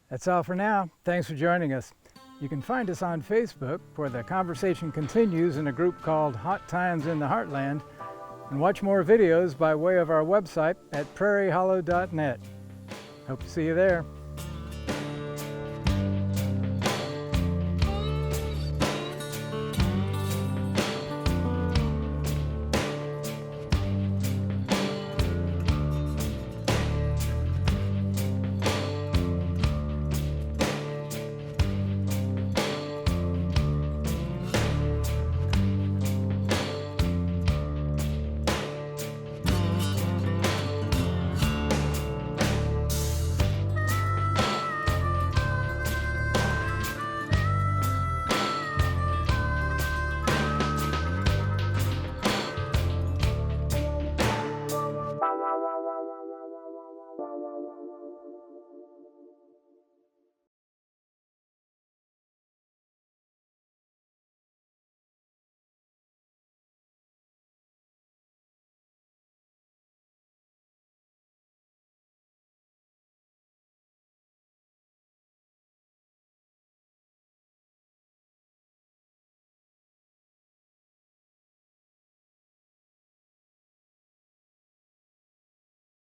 That's all for now. Thanks for joining us. You can find us on Facebook, where the conversation continues in a group called Hot Times in the Heartland, and watch more videos by way of our website at prairiehollow.net. Hope to see you there.